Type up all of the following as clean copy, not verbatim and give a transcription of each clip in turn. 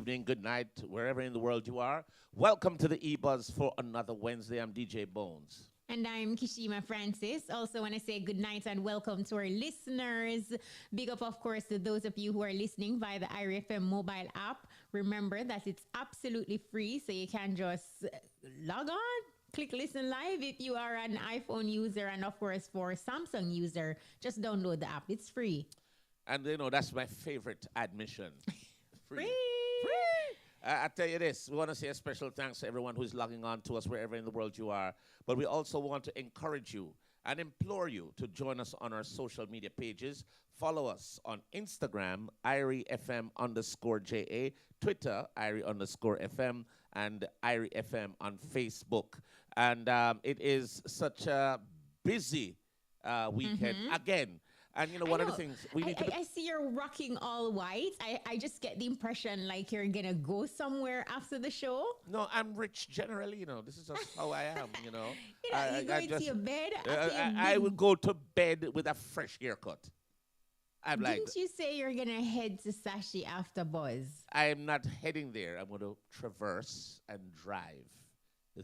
evening, good night, wherever in the world you are. Welcome to the EBUZZ for another Wednesday. I'm DJ Bones. And I'm Kishima Francis. Also, want to say good night and welcome to our listeners. Big up, of course, to those of you who are listening via the IRFM mobile app. Remember that it's absolutely free, so you can just log on, click listen live if you are an iPhone user, and of course, for Samsung user, just download the app. It's free. And that's my favorite admission. Free. I tell you this, we want to say a special thanks to everyone who's logging on to us wherever in the world you are. But we also want to encourage you and implore you to join us on our social media pages. Follow us on Instagram, IRIFM_JA, Twitter, IRI_FM, and IRIFM on Facebook. And it is such a busy weekend again. And one of the things we need to... I see you're rocking all white. I just get the impression like you're going to go somewhere after the show. No, I'm rich generally, This is just how I am, You go to your bed I would go to bed with a fresh haircut. Didn't you say you're going to head to Sashi after Buzz? I am not heading there. I'm going to traverse and drive.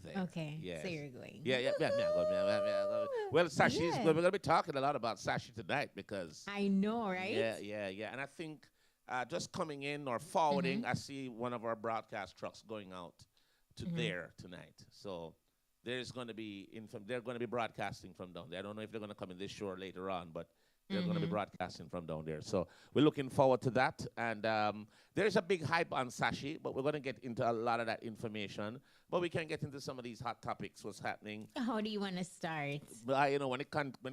There. Okay, yes. So you're going. Yeah. Well, Sashi, we're going to be talking a lot about Sashi tonight because... I know, right? Yeah. And I think just coming in or forwarding, I see one of our broadcast trucks going out to there tonight. So there's going to be... they're going to be broadcasting from down there. I don't know if they're going to come in this show later on, but... They're going to be broadcasting from down there. So we're looking forward to that. And there's a big hype on Sashi, but we're going to get into a lot of that information. But we can get into some of these hot topics, what's happening. How do you want to start? But, when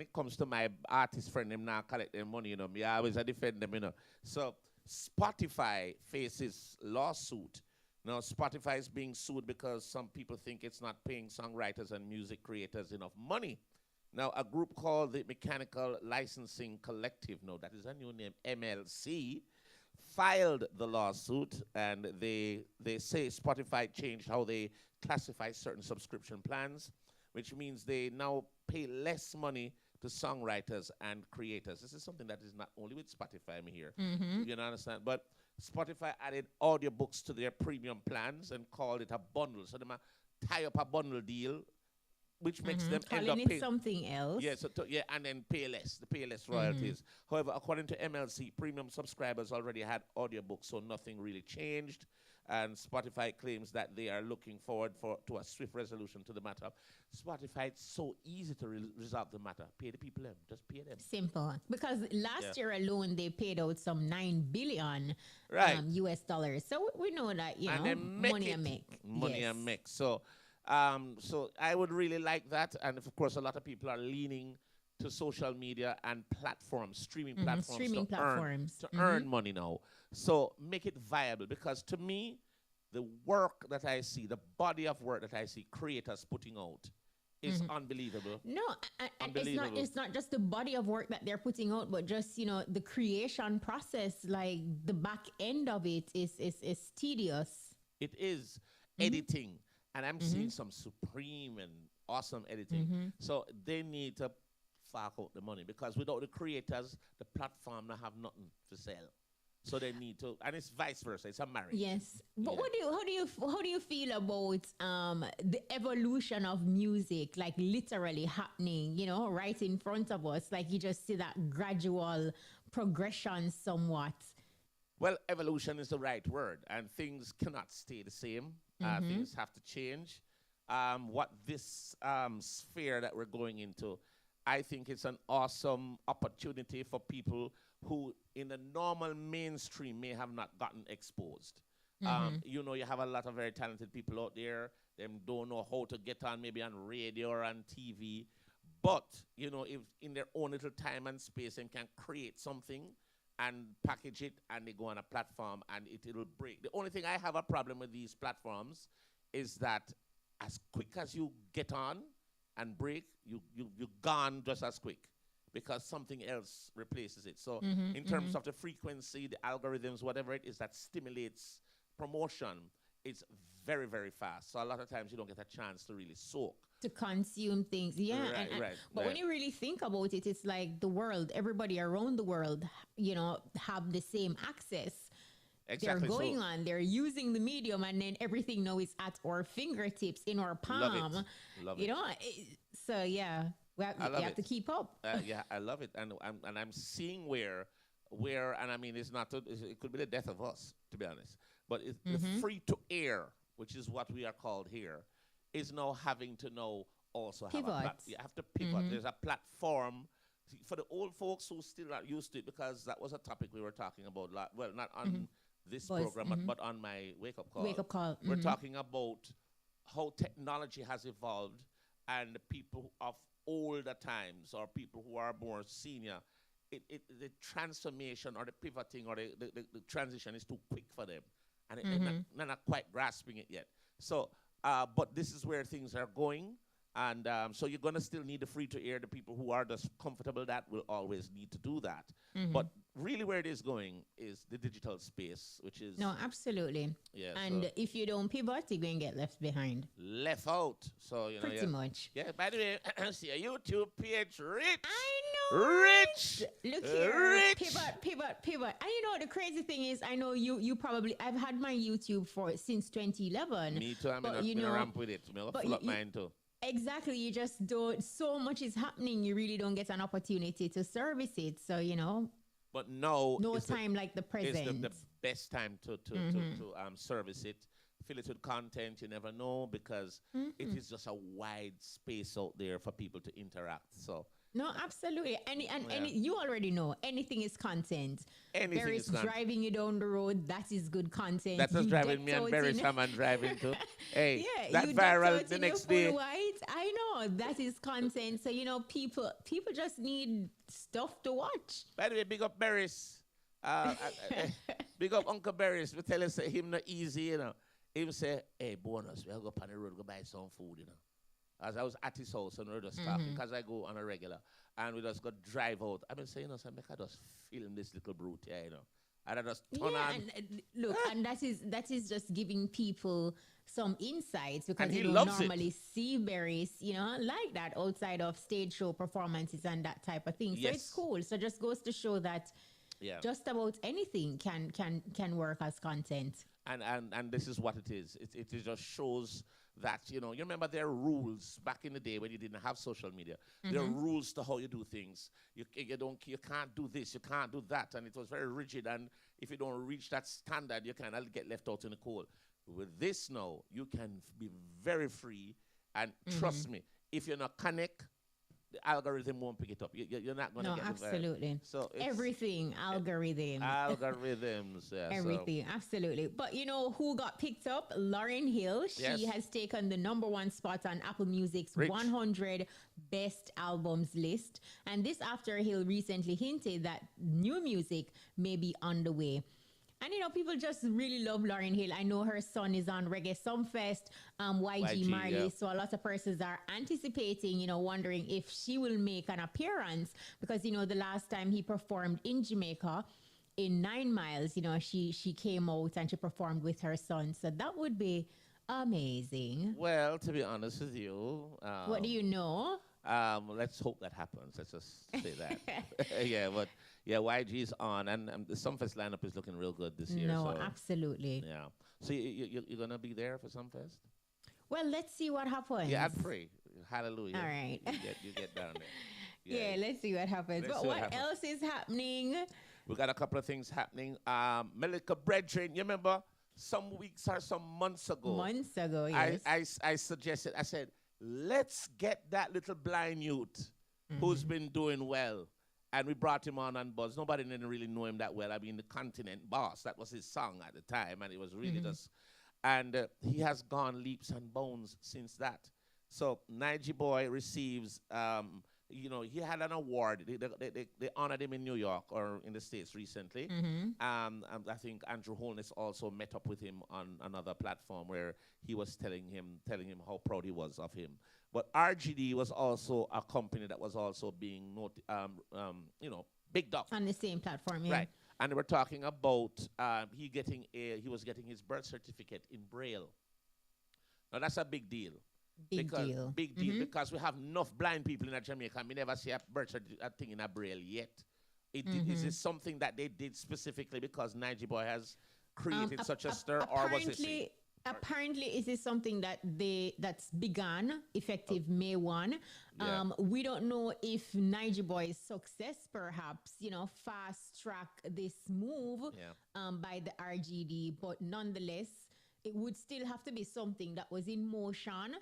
it comes to my artist friend, them now collect their money, me always I defend them, So Spotify faces lawsuit. Now, Spotify is being sued because some people think it's not paying songwriters and music creators enough money. Now, a group called the Mechanical Licensing Collective, that is a new name, MLC, filed the lawsuit, and they say Spotify changed how they classify certain subscription plans, which means they now pay less money to songwriters and creators. This is something that is not only with Spotify, I'm here. You understand? But Spotify added audiobooks to their premium plans and called it a bundle. So they might tie up a bundle deal, which makes them end up paying something else. Yeah, and then pay less royalties. However, according to MLC, premium subscribers already had audiobooks, so nothing really changed. And Spotify claims that they are looking forward to a swift resolution to the matter. Spotify, it's so easy to resolve the matter. Pay the people them. Just pay them. Simple. Because last year alone, they paid out some $9 billion US dollars. So we know that, money and make. Money and make. So I would really like that. And of course, a lot of people are leaning to social media and platforms, streaming platforms to earn money now. So make it viable, because to me, the work that I see, the body of work that I see creators putting out is unbelievable. No, it's not just the body of work that they're putting out, but just, the creation process, like the back end of it is tedious. It is editing. And I'm seeing some supreme and awesome editing. So they need to fork out the money, because without the creators, the platform don't have nothing to sell. So they need to, and it's vice versa. It's a marriage. Yes, but how do you feel about the evolution of music, like literally happening, right in front of us? Like you just see that gradual progression, somewhat. Well, evolution is the right word, and things cannot stay the same. Things have to change. What this sphere that we're going into, I think it's an awesome opportunity for people who in the normal mainstream may have not gotten exposed. You have a lot of very talented people out there. They don't know how to get on maybe on radio or on TV. But, if in their own little time and space and can create something and package it, and they go on a platform and it'll break. The only thing I have a problem with these platforms is that as quick as you get on and break, you're gone just as quick, because something else replaces it. So in terms of the frequency, the algorithms, whatever it is that stimulates promotion, it's very, very fast. So a lot of times you don't get a chance to really soak. To consume things, But when you really think about it, it's like the world, everybody around the world, have the same access. Exactly. they're going on. They're using the medium, and then everything now is at our fingertips, in our palm. Love it. Love You it. know, so yeah, I we love have it. to keep up. Yeah, I love it, and I'm seeing where, and I mean, it's not. It could be the death of us, to be honest. But it's the free to air, which is what we are called here, is now having to know also have a Pivot. you have to pivot. There's a platform for the old folks who still not used to it, because that was a topic we were talking about. Well, not on this Buzz, program, but on my wake up call. Wake up call. We're talking about how technology has evolved, and the people of older times, or people who are more senior, the transformation or the pivoting or the transition is too quick for them, and they're not quite grasping it yet. So, but this is where things are going. And so you're going to still need the free to air. The people who are just comfortable that will always need to do that. But really where it is going is the digital space, which is... No, absolutely. Yeah, and so if you don't pivot, you're going to get left behind. left out. So, you know, Pretty much. Yeah, by the way, see a YouTube page, rich. I know. Rich. Look here. Rich. Pivot. And you know, the crazy thing is, I know you probably, I've had my YouTube since 2011. Me too. I'm but in a ramp with it. I'm going to fill up mine too. Exactly. You just don't, so much is happening. You really don't get an opportunity to service it. So, you know, But no time like the present. It's the best time to service it. Fill it with content. You never know, because it is just a wide space out there for people to interact. So No, absolutely. Any you already know anything is content. Anything Barry's is content. driving you down the road. That is good content. That's what's You driving me decked and out Barry in- Salmon driving too. Hey, Yeah, that you decked viral out the in your next full day. white. I know that is content. So you know, people just need stuff to watch. By the way, big up Barry's. Big up Uncle Barry's. We tell us him not easy, you know. Him say, hey, bonus, we'll go up on the road, go buy some food, you know. As I was at his house and we were just talking, because I go on a regular, and we just go drive out. I've been saying, you know, so I just film this little brute here, you know. And I just turn on. And look, and that is just giving people some insights, because And he you don't loves normally see berries, you know, like that outside of stage show performances and that type of thing. So Yes. it's cool. So just goes to show that just about anything can work as content. And this is what it is. It just shows that, you know, you remember there are rules back in the day when you didn't have social media. There are rules to how you do things. You can't do this, you can't do that, and it was very rigid. And if you don't reach that standard, you kind of get left out in the cold. With this now, you can be very free, and trust me, if you're not connect, the algorithm won't pick it up. You're not going to get absolutely. So it's Everything, algorithm. algorithms, yeah. Everything, absolutely. But you know who got picked up? Lauryn Hill. She Yes. has taken the #1 spot on Apple Music's Rich. 100 best albums list. And this after Hill recently hinted that new music may be on the way. And, you know, people just really love Lauryn Hill. I know her son is on Reggae Sumfest, YG Marley. yeah. So a lot of persons are anticipating, you know, wondering if she will make an appearance. Because, you know, the last time he performed in Jamaica in 9 Miles, you know, she came out and she performed with her son. So that would be amazing. Well, to be honest with you, What do you know? let's hope that happens. Let's just say that. Yeah, but yeah, YG's on, and the Sumfest lineup is looking real good this year. No, So, absolutely. yeah. So you're gonna be there for Sumfest? Well, let's see what happens. Yeah, I'd pray. Hallelujah. All right. You get down there. Yeah, let's see what happens. Let's But see what what happens. else is happening? We got a couple of things happening. Melika Brethren, you remember some weeks or some months ago? Months ago, yes. I suggested, I said, let's get that little blind youth who's been doing well. And we brought him on Buzz. Nobody didn't really know him that well. I mean, the Continent Boss, that was his song at the time. And it was really just, and he has gone leaps and bounds since that. So Nige Boy receives, you know, he had an award. They honored him in New York or in the States recently. I think Andrew Holness also met up with him on another platform where he was telling him how proud he was of him. But RGD was also a company that was also being you know, bigged up. On the same platform, yeah. Right. And they were talking about he was getting his birth certificate in Braille. Now that's a big deal. Big deal. Big deal, because we have enough blind people in Jamaica, and we never see a birth certificate thing in a Braille yet. Is this something that they did specifically because Nige Boy has created such a stir, or was it? Apparently, it is something that's begun effective May 1. We don't know if Niger Boy's success, perhaps, fast track this move by the RGD, but nonetheless, it would still have to be something that was in motion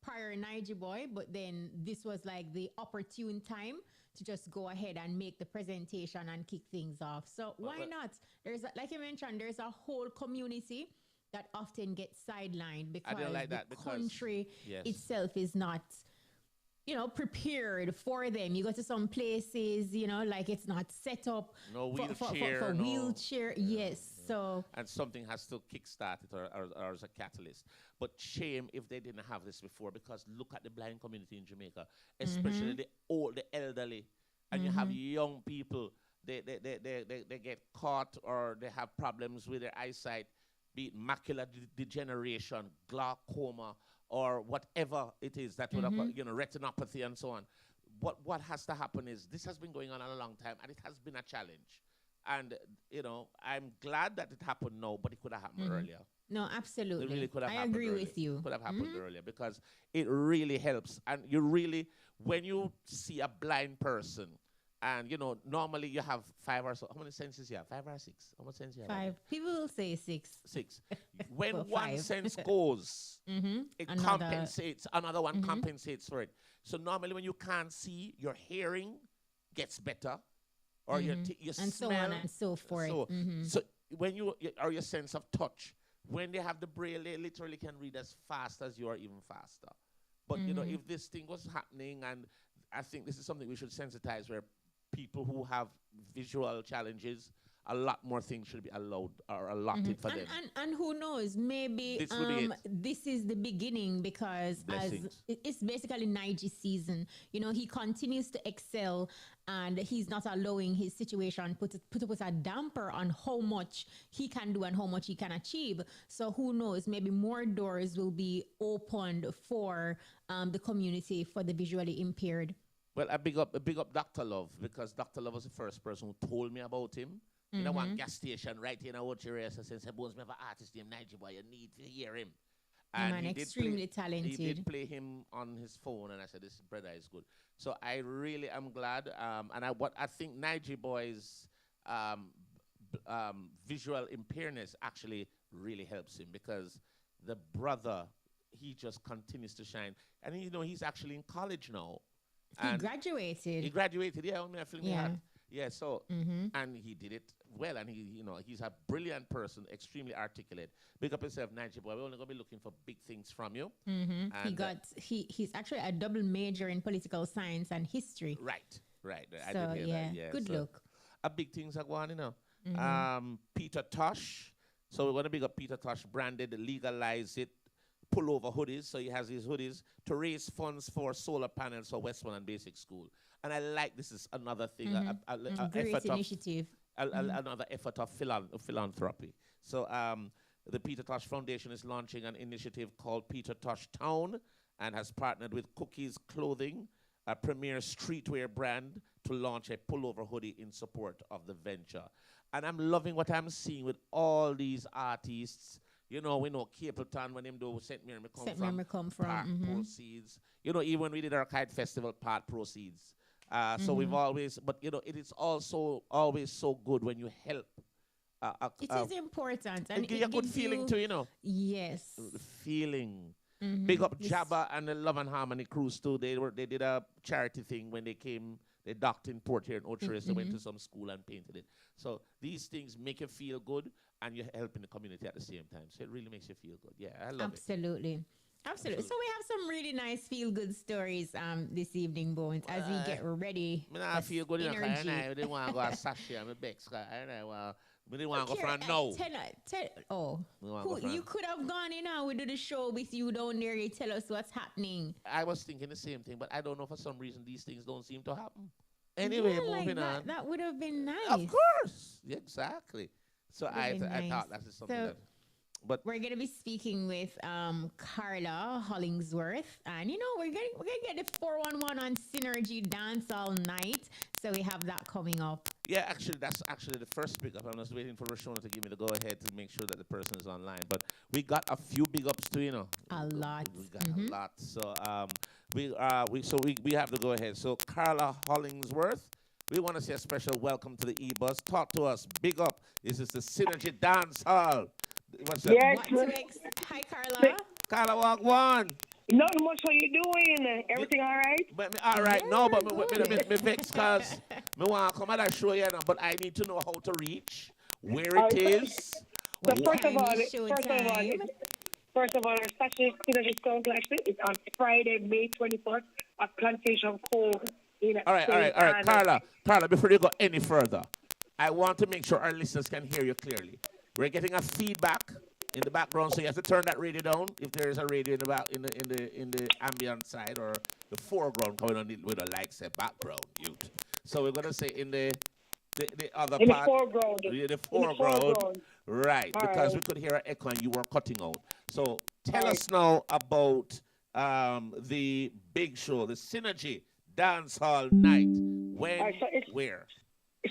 prior Niger Boy, but then this was like the opportune time to just go ahead and make the presentation and kick things off. So why not? Like you mentioned, there's a whole community that often gets sidelined because the country itself is not, prepared for them. You go to some places, like it's not set up no wheelchair, for wheelchair. Yes. So and something has to kickstart it or as a catalyst. But shame if they didn't have this before, because look at the blind community in Jamaica, especially the elderly, and you have young people. They get caught or they have problems with their eyesight, be it macular degeneration, glaucoma, or whatever it is that would have, retinopathy and so on. What has to happen is this has been going on a long time, and it has been a challenge. And, I'm glad that it happened now, but it could have happened earlier. No, absolutely. It really could have I happened agree earlier. with you. Could have happened earlier, because it really helps. And you really, when you see a blind person, and, normally you have 5 or so. How many senses you have? 5 or 6? How much sense you have? 5. People will say 6. 6. When one sense goes, it compensates. Another one compensates for it. So normally when you can't see, your hearing gets better. Or your and smell. So on and so forth. So when or your sense of touch, when they have the braille, they literally can read as fast as you, or even faster. But, if this thing was happening, and I think this is something we should sensitize, where people who have visual challenges, a lot more things should be allowed or allotted for them. And who knows, maybe this is the beginning, because it's basically Niger season. He continues to excel, and he's not allowing his situation put a damper on how much he can do and how much he can achieve. So who knows, maybe more doors will be opened for the community, for the visually impaired. Well, I big up Dr. Love, because Dr. Love was the first person who told me about him. In one gas station right here in our area, so since I have an artist named Niger Boy, you need to hear him. And he extremely talented. He did play him on his phone, and I said, this brother is good. So I really am glad. And I think Niger Boy's visual impairness actually really helps him, because the brother, he just continues to shine. And he's actually in college now. He graduated. He graduated, yeah. I feel yeah, so, and he did it well, and he's a brilliant person, extremely articulate. Big up yourself, Niger Boy. We're only going to be looking for big things from you. And he's actually a double major in political science and history. Right. I So, did hear that, yeah. Good look. A big things are going, Peter Tosh. So we're going to big up Peter Tosh, branded, legalize it, pullover hoodies. So he has his hoodies to raise funds for solar panels for Westmoreland Basic School. And I like, this is another thing, a great effort initiative. Another effort of philanthropy. So the Peter Tosh Foundation is launching an initiative called Peter Tosh Town, and has partnered with Cookies Clothing, a premier streetwear brand, to launch a pullover hoodie in support of the venture. And I'm loving what I'm seeing with all these artists. We know Capleton, when him do St. Mary come from part proceeds. Even when we did our Kite Festival, part proceeds. So we've always, but it is also always so good when you help. It is important, and it gives you a good feeling too, Yes. Feeling. Big up Jabba and the Love and Harmony Cruise too. They did a charity thing when they came. They docked in port here in Ocherez. They went to some school and painted it. So these things make you feel good, and you're helping the community at the same time. So it really makes you feel good. Yeah, I love it. Absolutely. So we have some really nice feel-good stories this evening, Bones, as we get ready. I feel good energy. I didn't want to go to Sashi and Bex. I didn't want to go from now. You could have gone in and we do the show with you down there. You tell us what's happening. I was thinking the same thing, but I don't know, for some reason these things don't seem to happen. Anyway, moving on. That would have been nice. Of course. Exactly. So I thought that is something that... But we're gonna be speaking with Carla Hollingsworth, and we're gonna get the 411 on Synergy Dance all night. So we have that coming up Yeah, actually, that's actually the first big up. I'm just waiting for Rashona to give me the go ahead to make sure that the person is online. But we got a few big ups too, you know. A lot. We got a lot. So we have to go ahead. So Carla Hollingsworth, we want to say a special welcome to the EBUZZ. Talk to us. Big up. This is the Synergy Dance Hall. What's that? Yes. Hi, Carla. Carla walk one. Not much. What you doing? Everything all right? But me, all right, Yeah, no, but we're good. me vex because me want to come at that show, you know, but I need to know how to reach, where it is. So first of all, time is showtime? our Sashi Synergy Sound Clash is on Friday, May 24th at Plantation Cove. All right, Carla, before you go any further, I want to make sure our listeners can hear you clearly. We're getting a feedback in the background, so you have to turn that radio down if there is a radio in the ambient side or the foreground coming on with a like say background youth. So we're gonna say in the other In part, the foreground. the foreground, right? All because right. we could hear an echo and you were cutting out. So tell us now about the big show, the Synergy Dance Hall Night. When, where?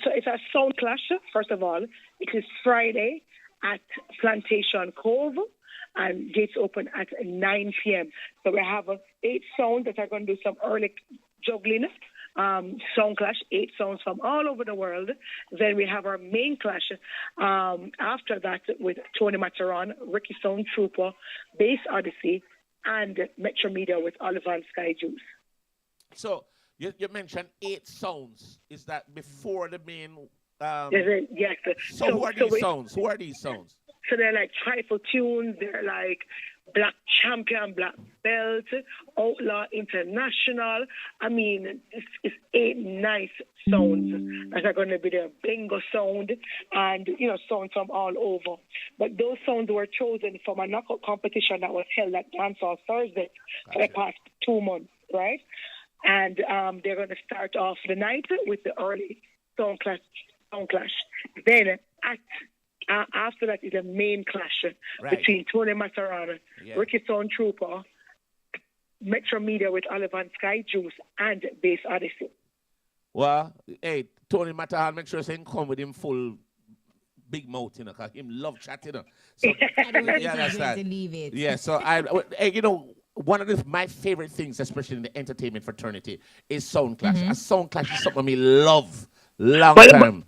So it's a sound clash, first of all. It is Friday at Plantation Cove, and gates open at 9 p.m. So we have 8 sounds that are going to do some early juggling. Sound clash, 8 sounds from all over the world. Then we have our main clash after that with Tony Mataran, Ricky Sound Trooper, Bass Odyssey, and Metro Media with Oliver and Sky Juice. So you mentioned 8 sounds. Is that before the main? Yes. So who are these sounds? Who are these sounds? So they're like trifle tunes. They're like Black Champion, Black Belt, Outlaw International. I mean, it's 8 nice sounds that are going to be there. Bingo sound and, sounds from all over. But those sounds were chosen from a knockout competition that was held at Dancehall Thursday for the past 2 months, right? And they're going to start off the night with the early sound clash. Then after that is a main clash between Tony Mataran, Ricky Sound Trooper, Metro Media with Oliver and Sky Juice, and Bass Odyssey. Well, hey, Tony Mataran, make sure you come with him full big mouth, because him love chatting. So, I don't think that's he's going right. to leave it. Yeah, so one of my favorite things, especially in the entertainment fraternity, is sound clash. A sound clash is something I love long time.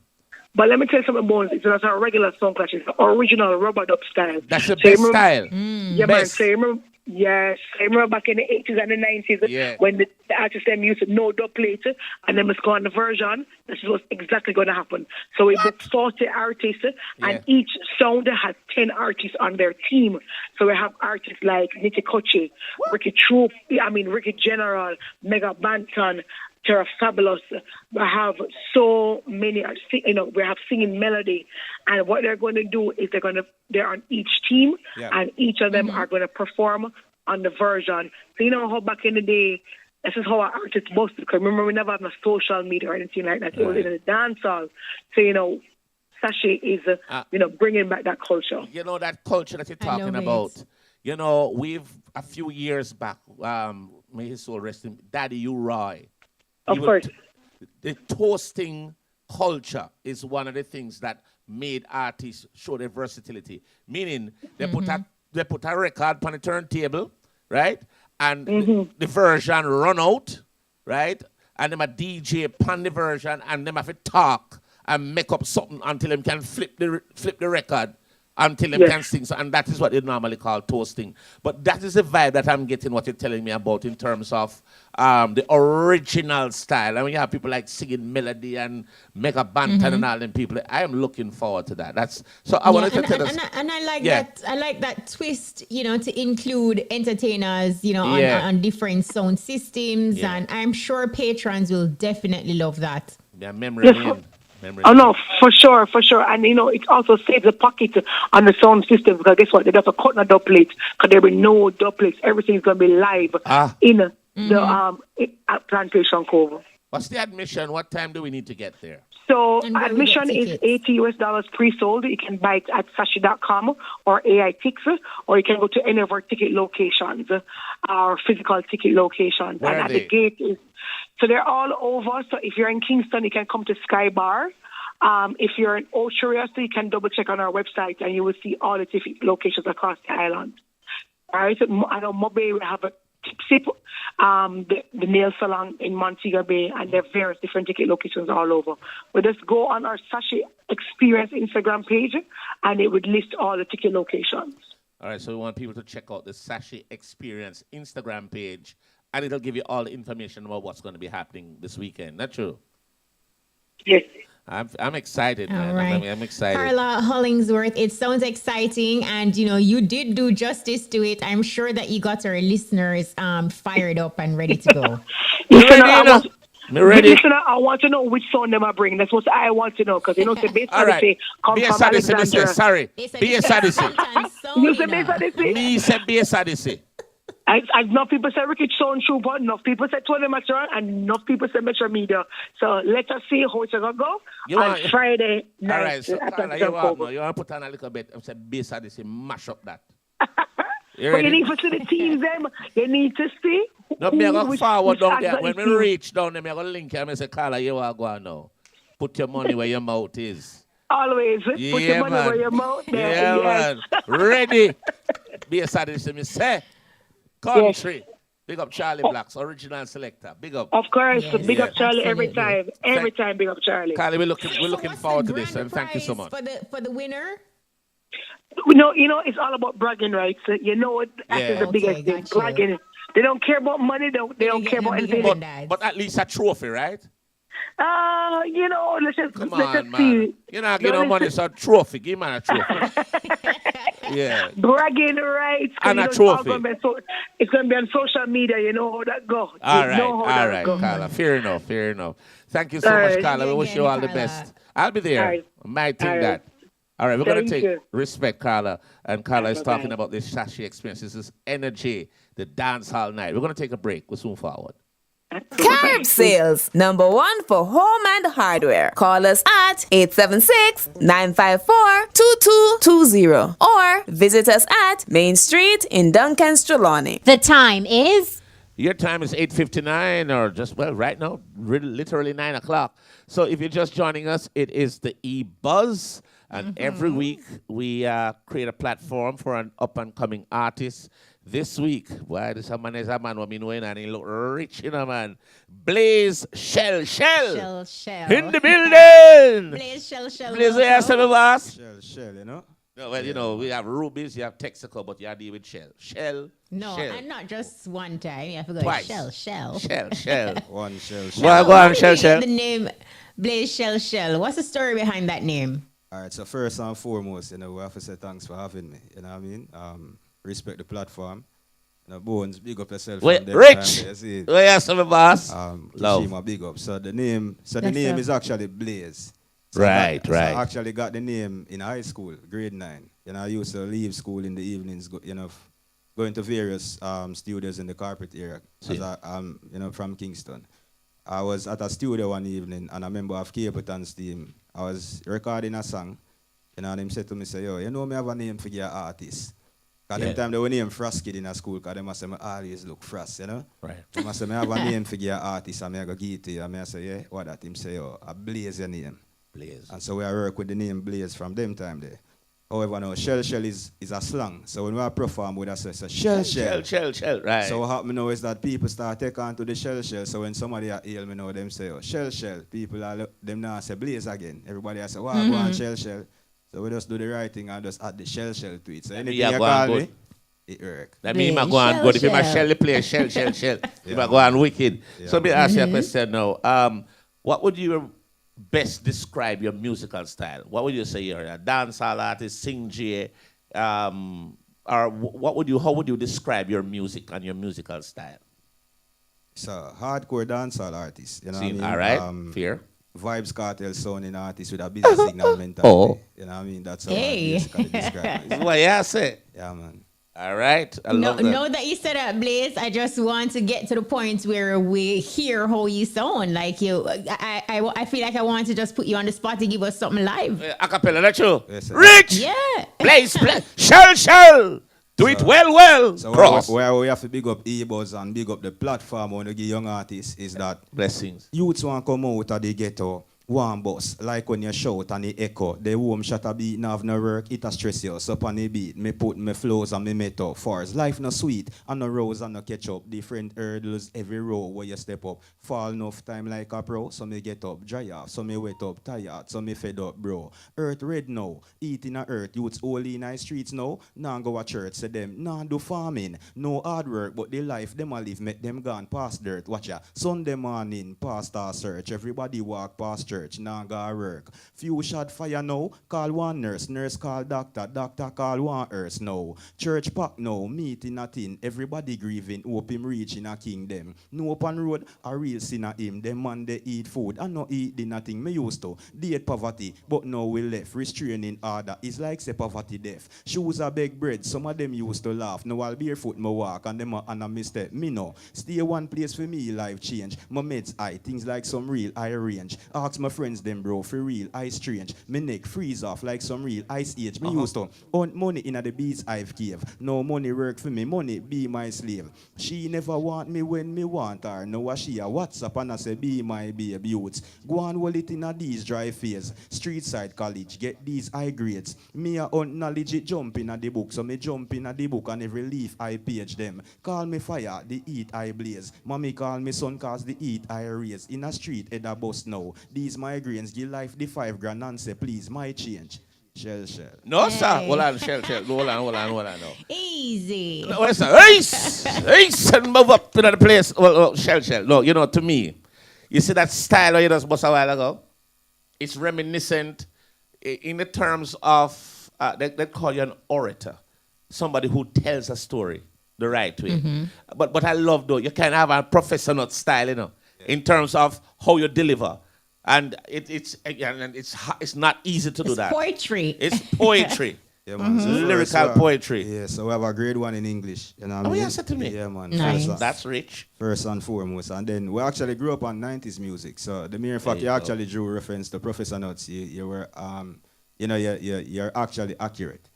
But let me tell you something, Bones. It's not a regular sound clash. It's the original rubber dub style. That's the best style. Yeah, man. So I remember back in the 80s and the 90s when the artists them used to no dub plate and then must go on the version. This is what's exactly going to happen. So we booked 40 artists and each sound has 10 artists on their team. So we have artists like Nicky Kochi, Ricky Troop, Ricky General, Mega Banton, Terra Fabulous. We have so many, we have singing melody. And what they're going to do is they're on each team and each of them are going to perform on the version. So you know how back in the day, this is how our artists busted. Because remember, we never had no social media or anything like that. It was in a dance hall. So, Sashi is, bringing back that culture. You know, that culture that you're talking about. We've, a few years back, may his soul rest in Daddy U. Roy. Of course. The toasting culture is one of the things that made artists show their versatility. Meaning, they put a record on the turntable, right? And the version run out, right? And them a DJ pan the version, and them have to talk and make up something until them can flip the record until them can sing. So, and that is what they normally call toasting. But that is the vibe that I'm getting what you're telling me about in terms of the original style. And when you have people like singing melody and Mega Banton and all them people, I am looking forward to that. I wanted to tell us. And I like that. I like that twist, to include entertainers, on different sound systems. Yeah. And I'm sure patrons will definitely love that. Yeah, memory lane. Oh, no, for sure. And, it also saves the pocket on the sound system because guess what? They got to cut the dub plates because there will be no dub plates. Everything is going to be live in the at Plantation Cove. What's the admission? What time do we need to get there? So admission is $80 pre-sold. You can buy it at Sashi.com or AITix, or you can go to any of our ticket locations, our physical ticket locations. Where and are at they? the gate is, so they're all over. So if you're in Kingston, you can come to Sky Bar. If you're in Ocheria, so you can double check on our website and you will see all the different locations across the island. All right, so I know Mobe will have a Tipsy, the nail salon in Montego Bay, and there are various different ticket locations all over. But just go on our Sashi Experience Instagram page, and it would list all the ticket locations. All right, so we want people to check out the Sashi Experience Instagram page, and it'll give you all the information about what's going to be happening this weekend. Not true? Yes. I'm excited, man. Right. I'm excited. Carla Hollingsworth, it sounds exciting, and you did do justice to it. I'm sure that you got our listeners fired up and ready to go. Listen, ready. I want to know which song them I bring. That's what I want to know, because the Bass Odyssey come from Alexandria. Sorry, Bass Odyssey. You say Bass Odyssey? Me said Bass Odyssey. Enough people say Ricky Sound Trooper, enough people say Tony Matron, and enough people say Metro Media. So let us see how it's going to go on Friday night. All right, so Carla, you want to put on a little bit and say Bass Odyssey, mash up that. But you need to see the teams, them. You need to see. No, me go forward down there. When we reach down there, me go link you and me say, Carla, you are going now. Put your money where your mouth is. Always. Yeah, Put your money man. where your mouth is. Yeah, Yes. man. Ready. Bass Odyssey, me say. Country. Yes. Big up Charlie Blacks, original selector. Big up. Of course. Yes. Big up Charlie Absolutely. every time. Every time, big up Charlie. Carly, we're looking what's forward the to this, grand and thank you so much. for the winner? It's all about bragging rights. That is the biggest thing. Gotcha. Bragging. They don't care about money. They don't care about anything. But at least a trophy, right? Let's just Come let's on, just man. see. You're not getting no money, so a trophy. Give man a trophy. Yeah. Bragging rights. And a trophy. It's going to be on social media. You know how that goes. All right, Carla. Fair enough. Thank you so much, Carla. We wish you all the best. I'll be there. Right. I might think that. All right, we're going to take respect, Carla. And Carla is talking about this Sashi experience. This is Energy, the dance hall night. We're going to take a break. We'll soon forward. Carib Sales, #1 for home and hardware. Call us at 876-954-2220 or visit us at Main Street in Duncan's Trelawney. The time is... Your time is 8:59 or just, right now, literally 9 o'clock. So if you're just joining us, it is the EBUZZ. And every week we create a platform for an up-and-coming artist. This week, this man is a man who me knowing and he look rich, man. Blaize Shell. Shell. In the building. Blaize Shell. Blaize, yes, boss. Shell, No, well, we have Rubies, you have Texaco, but you have to deal with Shell. No, Shell. and not just one time. You have to go Twice. Shell. Shell. One Shell. Well, go on, Shell. The name Blaize Shell. What's the story behind that name? All right, so first and foremost, we have to say thanks for having me. You know what I mean? Respect the platform. Bones, big up yourself. Rich. Yes, boss. Love. Big up. So the name is actually Blaize. So right. So I actually got the name in high school, grade 9. I used to leave school in the evenings, going to various studios in the carpet area. I'm from Kingston. I was at a studio one evening, and I remember of Capleton's team. I was recording a song, and him said to me, me have a name for your artist. Because them time they were named Frosky in a school, because they must say, I always look Frost, Right. I must say, I have a name for your artist, and I go give it to you. And I say, what that? Him say, I Blaize your name. Blaize. And so we work with the name Blaize from them time there. However, now, shell is a slang. So when we perform with us, it's a shell. Shell, right. So what happen now is that people start take on to the shell. So when somebody hail me now, them say, shell. People are them now say Blaize again. Everybody say, go on shell. So we just do the right thing and just add the shell to it. So anything you call me, it work. That means I go on good. If you shell the play, shell. If I go on wicked. Yeah, so let me ask you a question now. What would you best describe your musical style? What would you say you're a dancehall artist, Sanjay, or how would you describe your music and your musical style? It's a hardcore dancehall artist. You know what I mean? All right, fair. Vibes cartel sounding artist with a business signal mentality. You know what I mean? That's how I basically describe it. What you say? Yeah, man. All right. I love that. Now that you said that, Blaize, I just want to get to the point where we hear how you sound. Like you, I feel like I want to just put you on the spot to give us something live. Acapella, that's true. Yes, Rich! Yeah. Blaize, shell. Do it well. So Cross. where we have to big up EBUZZ and big up the platform when we give young artists is that Blessings. youths want to come out of the ghetto one bus, like when you shout and it echo. The home shot a beat, now have no work, it a stress you. So on the beat, me put me flows and me metaphors. Life no sweet, and no rose and no ketchup. Different hurdles every row where you step up. Fall enough time like a pro, so me get up, dry off, so me wet up, tired, so me fed up, bro. Earth red now, eating a earth, youths all in the streets now. Now go a church, say them, nah do farming, no hard work, but the life them a live, make them gone past dirt. Watch ya, Sunday morning, pastor search, everybody walk past church, now go work. Few shot fire now, call one nurse, nurse call doctor, doctor call one nurse now. Church pack now, meeting a thing, everybody grieving, hope him reaching a kingdom. No open road, a real sinner him, them man they eat food, and no eat dinner thing, me used to, date poverty, but now we left, restraining order, it's like say poverty death. Shoes are beg bread, some of them used to laugh, now I'll barefoot me walk, and them and a mistake, me no, stay one place for me, life change, my meds high, things like some real high range, ask my friends them bro, for real, I strange, me neck freeze off like some real ice age, me used to, own money in the bees I've gave, no money work for me, money be my slave, she never want me when me want her, now she a WhatsApp and I say be my babe youths, go and hold it in a these dry phase, street side college, get these high grades, me a on knowledge it jump in a the book, so me jump in a the book and every leaf I page them, call me fire, the heat I blaze, mommy call me son cause the heat I raise, in a street head a bus now, these migraines give life the 5 grand and say please my change. Shell. No, sir. Hold on, shell. Hold on now. Easy. No, listen. Ace, and move up to the place. Shell. No, you know, to me, you see that style you just bust a while ago? It's reminiscent in the terms of, they call you an orator. Somebody who tells a story the right way. Mm-hmm. But I love, though, you can have a professor nut style, you know, in terms of how you deliver. And it's not easy to do that. Poetry. It's poetry. Yeah, man. So lyrical poetry. Yeah, so we have a grade 1 in English. You know what I mean? Yeah, said to me. Yeah, man. Nice. That's rich. First and foremost. And then we actually grew up on 90s music. So the mere fact you actually drew reference to Professor Nuts, you were, you're actually accurate.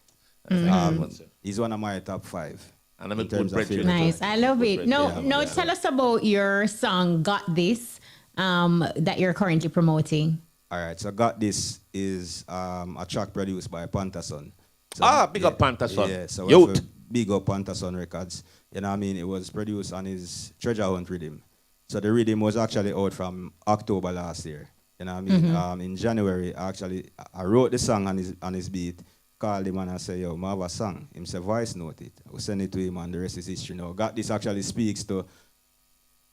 He's one of my top 5. And I'm a good bridge. Nice. I love it. No, tell us about your song, Got This, that you're currently promoting. All right, so Got This is a track produced by Pantason. So, big up Pantason. Yeah, so Youth. Big up Pantason Records. You know what I mean? It was produced on his Treasure Hunt rhythm. So the rhythm was actually out from October last year. You know what I mean? Mm-hmm. In January, I wrote the song on his beat, called him and I said, yo, I have a song. Him say, voice note it. I send it to him and the rest is history now. Got This actually speaks to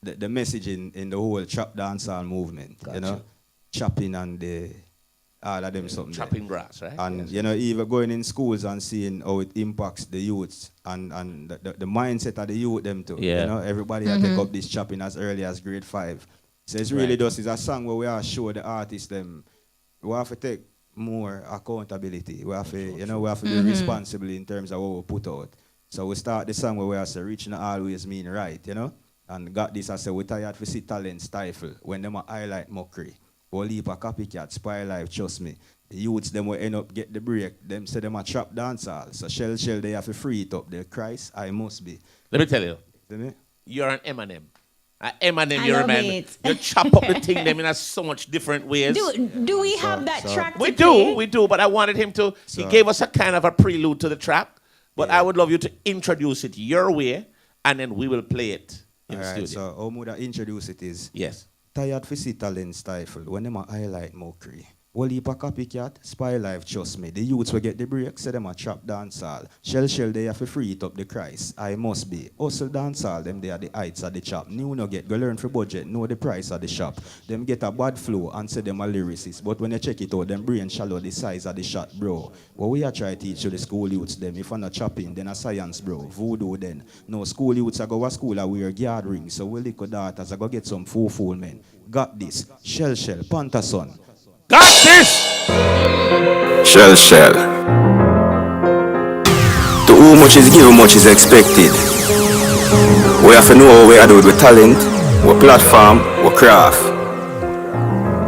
the message in the whole trap dancehall movement, gotcha. You know, chopping and all of them something. Chopping grass, right? And yes. You know, even going in schools and seeing how it impacts the youths and the mindset of the youth them too. Yeah. You know, everybody take up this chopping as early as grade 5. So it's really just is a song where we are show the artists them we have to take more accountability. We have to be responsible in terms of what we put out. So we start the song where we are say reaching always mean right, you know? And Got This, I say, we tired to see talent stifle when them a highlight mockery. Whole heap of copycat, spy life, trust me. The youths, them will end up get the break. Them say them a trap dancehall. So shell, they have to free it up. The Christ, I must be. Let me tell you. See You're an Eminem. Eminem, I you're a love man. it. You chop up the thing them in so much different ways. Do we have that track We to play? we do, but I wanted him to, he gave us a kind of a prelude to the track, but I would love you to introduce it your way, and then we will play it in the studio. So how would I introduce it is, yes. tired to see talent stifle when them a highlight mockery. Whole heap of copycat, spy life, trust me. The youths will get the break, say them a trap dancehall. Shell, they have to free it up the Christ. I must be. Hustle dancehall, them they are the heights of the chop. New no get, go learn for budget, know the price of the shop. Them get a bad flow and say them a lyricist. But when you check it out, them brain shallow the size of the shot, bro. What we are trying to teach you the school youths them, if I'm not chopping, then a science, bro. Voodoo then. No, school youths I go to school, I wear gathering. So we little daughters, I go get some fulfillment. Got This. Shell, Pantason. Got This! Shell. To whom much is given, much is expected. We have to know how we are doing with talent, with platform, with craft.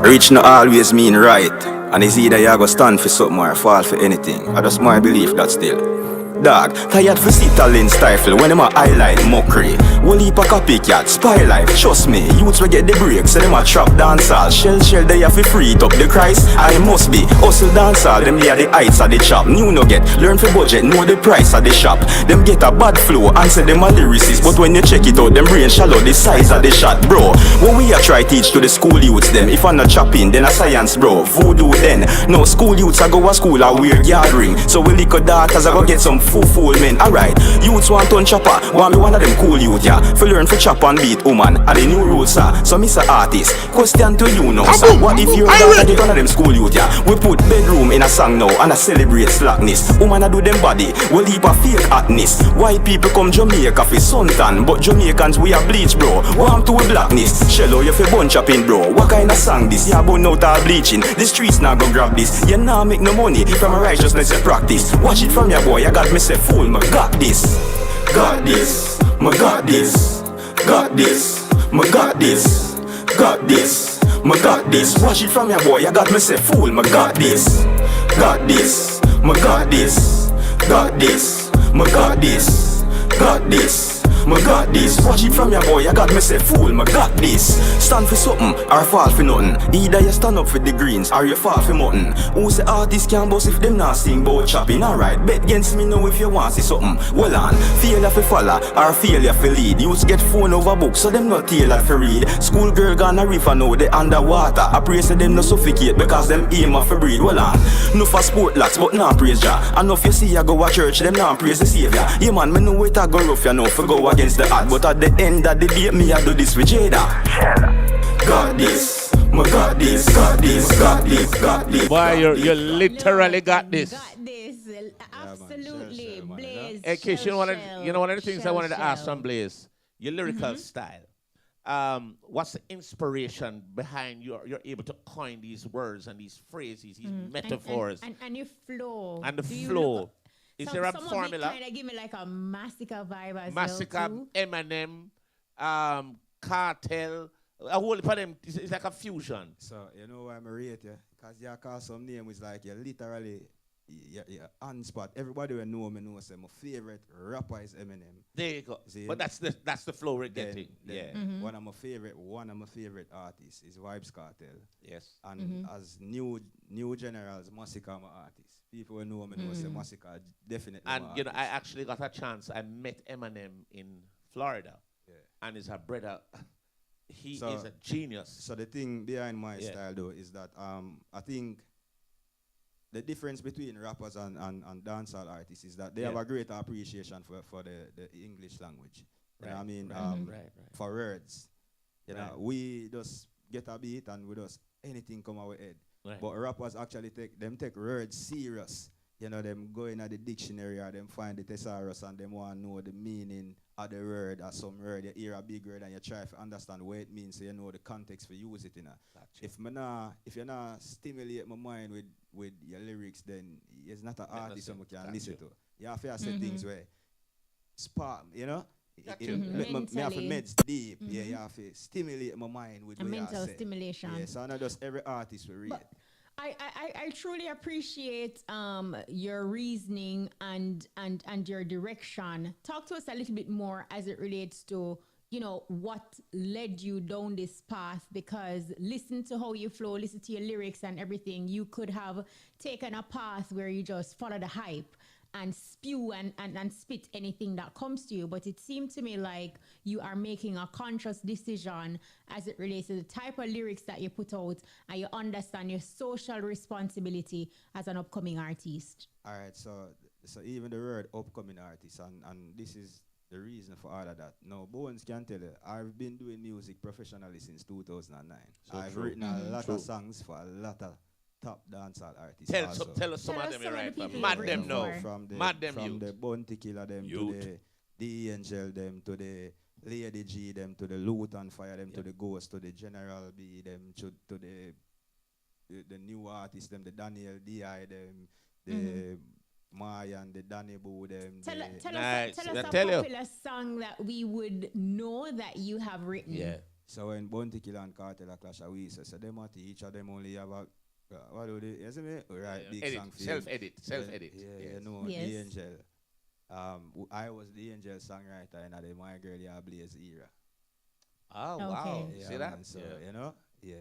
Reach not always mean right, and it's either you go stand for something or fall for anything. I just my belief that still. Dog, tired for see talent stifle when them a highlight mockery. Whole heap a copycat, spy life, trust me. Youths will get the breaks, so them a trap dancehall. Shell, they have to free it up the Christ. I must be hustle dancehall, them lay at the heights of the chop. New nugget, learn for budget, know the price of the shop. Them get a bad flow, answer them a lyricist. But when you check it out, them brain shallow the size of the shot, bro. What we a try teach to the school youths them? If I'm not chopping, then a science, bro. Voodoo then. No school youths I go to school a weird gathering. So we lick a daughters I go get some fool men. Alright, youths want to chopper, want me one of them cool youth, yeah. For learn for chop and beat woman, are the new rules, sir. So Mr. Artist, question to you now, sir. What if you're daughter get one of them school youth, yeah? We put bedroom in a song now and I celebrate slackness. Woman I do them body, we'll heap a fake hotness. White people come Jamaica for suntan, but Jamaicans we are bleach, bro. Warm to a blackness. Shello you fi bun chopping, bro. What kind of song this? Yeah, but out all bleaching. The streets now go grab this. You nah make no money from a righteousness you practice. Watch it from your boy, I got me say fool, me got this. Got this, me got this. Got this, me got this. Got this, me got this. Watch it from your boy, I got me say fool, me got this. Got this, me got this. Got this, me got this. Got this, me got this. Watch it from your boy, I got me say fool, me got this. Stand for something or fall for nothing. Either you stand up for the greens or you fall for mutton. Who say artists can boss if them not sing about chopping? Alright, bet against me now if you want see something. Well on, failure for follow or failure for lead. Youths get phone over books so them not tailored for read. Schoolgirl gonna river now they underwater. I pray say them no suffocate because them aim off for breed. Well on, no for sport lads but not praise Jah. Enough you see I go to church them not praise the Savior. Yeah man, me know it I go rough you know for go against the odds. But at the end of the day me I do this with Jada. Got this, me got this, got this, got this, got this. Boy, you literally got this. Got this. Absolutely. Shell, man, Blaize. Hey, Kish, you know one of the things I wanted to ask Shell. from Blaize, your lyrical style. What's the inspiration behind you're able to coin these words and these phrases, these metaphors, And your flow. and the Do you flow? look- Is some- there a some of it formula? kind of give me like a Massacre vibe as Massacre, well too. Eminem, Cartel, a whole heap of them. It's like a fusion. So, you know why I'm rate you? Because you call some name is like you literally on spot. Everybody will know me know say my favorite rapper is Eminem. There you go. See? But that's the flow we're Then- getting. then Yeah. one of my favorite artists is Vibes Cartel. Yes. And as new generals, Massacre my artist. People will know me know say Massacre definitely And my you know, I artist. actually got a chance. I met Eminem in Florida, Yeah. and he's a brother. He So- is a genius. So the thing behind my Yeah. style though is that I think the difference between rappers and dancehall artists is that they have Yeah. a greater appreciation for the English language. You know what I mean? Right. For words. You know, Right. we just get a beat and we just anything come our head. Right. But rappers actually take words serious. You know, them go in at the dictionary or them find the thesaurus and them want to know the meaning of the word or some word. You hear a big word and you try to understand what it means so you know the context for use it in. Gotcha. If you're not stimulate my mind with your lyrics, then it's not an artist sense. who can Gotcha. listen to. You have to say things where spark, you know? Gotcha. Me have to Mentally. meds deep. Yeah, you have to stimulate my mind with A what you mental say. stimulation. Yeah, so not just every artist will read. But I truly appreciate your reasoning and your direction. Talk to us a little bit more as it relates to, you know, what led you down this path, because listen to how you flow, listen to your lyrics and everything. You could have taken a path where you just follow the hype and spew and spit anything that comes to you. But it seemed to me like you are making a conscious decision as it relates to the type of lyrics that you put out, and you understand your social responsibility as an upcoming artist. All right, so even the word upcoming artist, and this is the reason for all of that. Now, Bones can tell you, I've been doing music professionally since 2009. I've written a lot of songs for a lot of top dancehall artists. Tell also. us some Tell of us them, some of right? the people Mad you've them written now. for. Mad them from youth. the Bounty Killer them Youth. to the Angel them to the Lady G them to the Luton Fire them to the Ghost to the General B them to the new artists them, the Daniel D.I. them, the Maya and the Danny Boo them. Tell Nice. us I a tell you. popular song that we would know that you have written. Yeah. So when Bounty Killer and Cartel clash, we say, so them at each of them only have a what do they? You see me? Right, big Edit. song for Self-edit. Self-edit. Yeah, Yes. you know, Yes. the Angel. I was the angel songwriter in the My Girl Ya Blaize era. Oh, wow. Okay. Yeah, See that? man, so, Yeah. you know, yeah.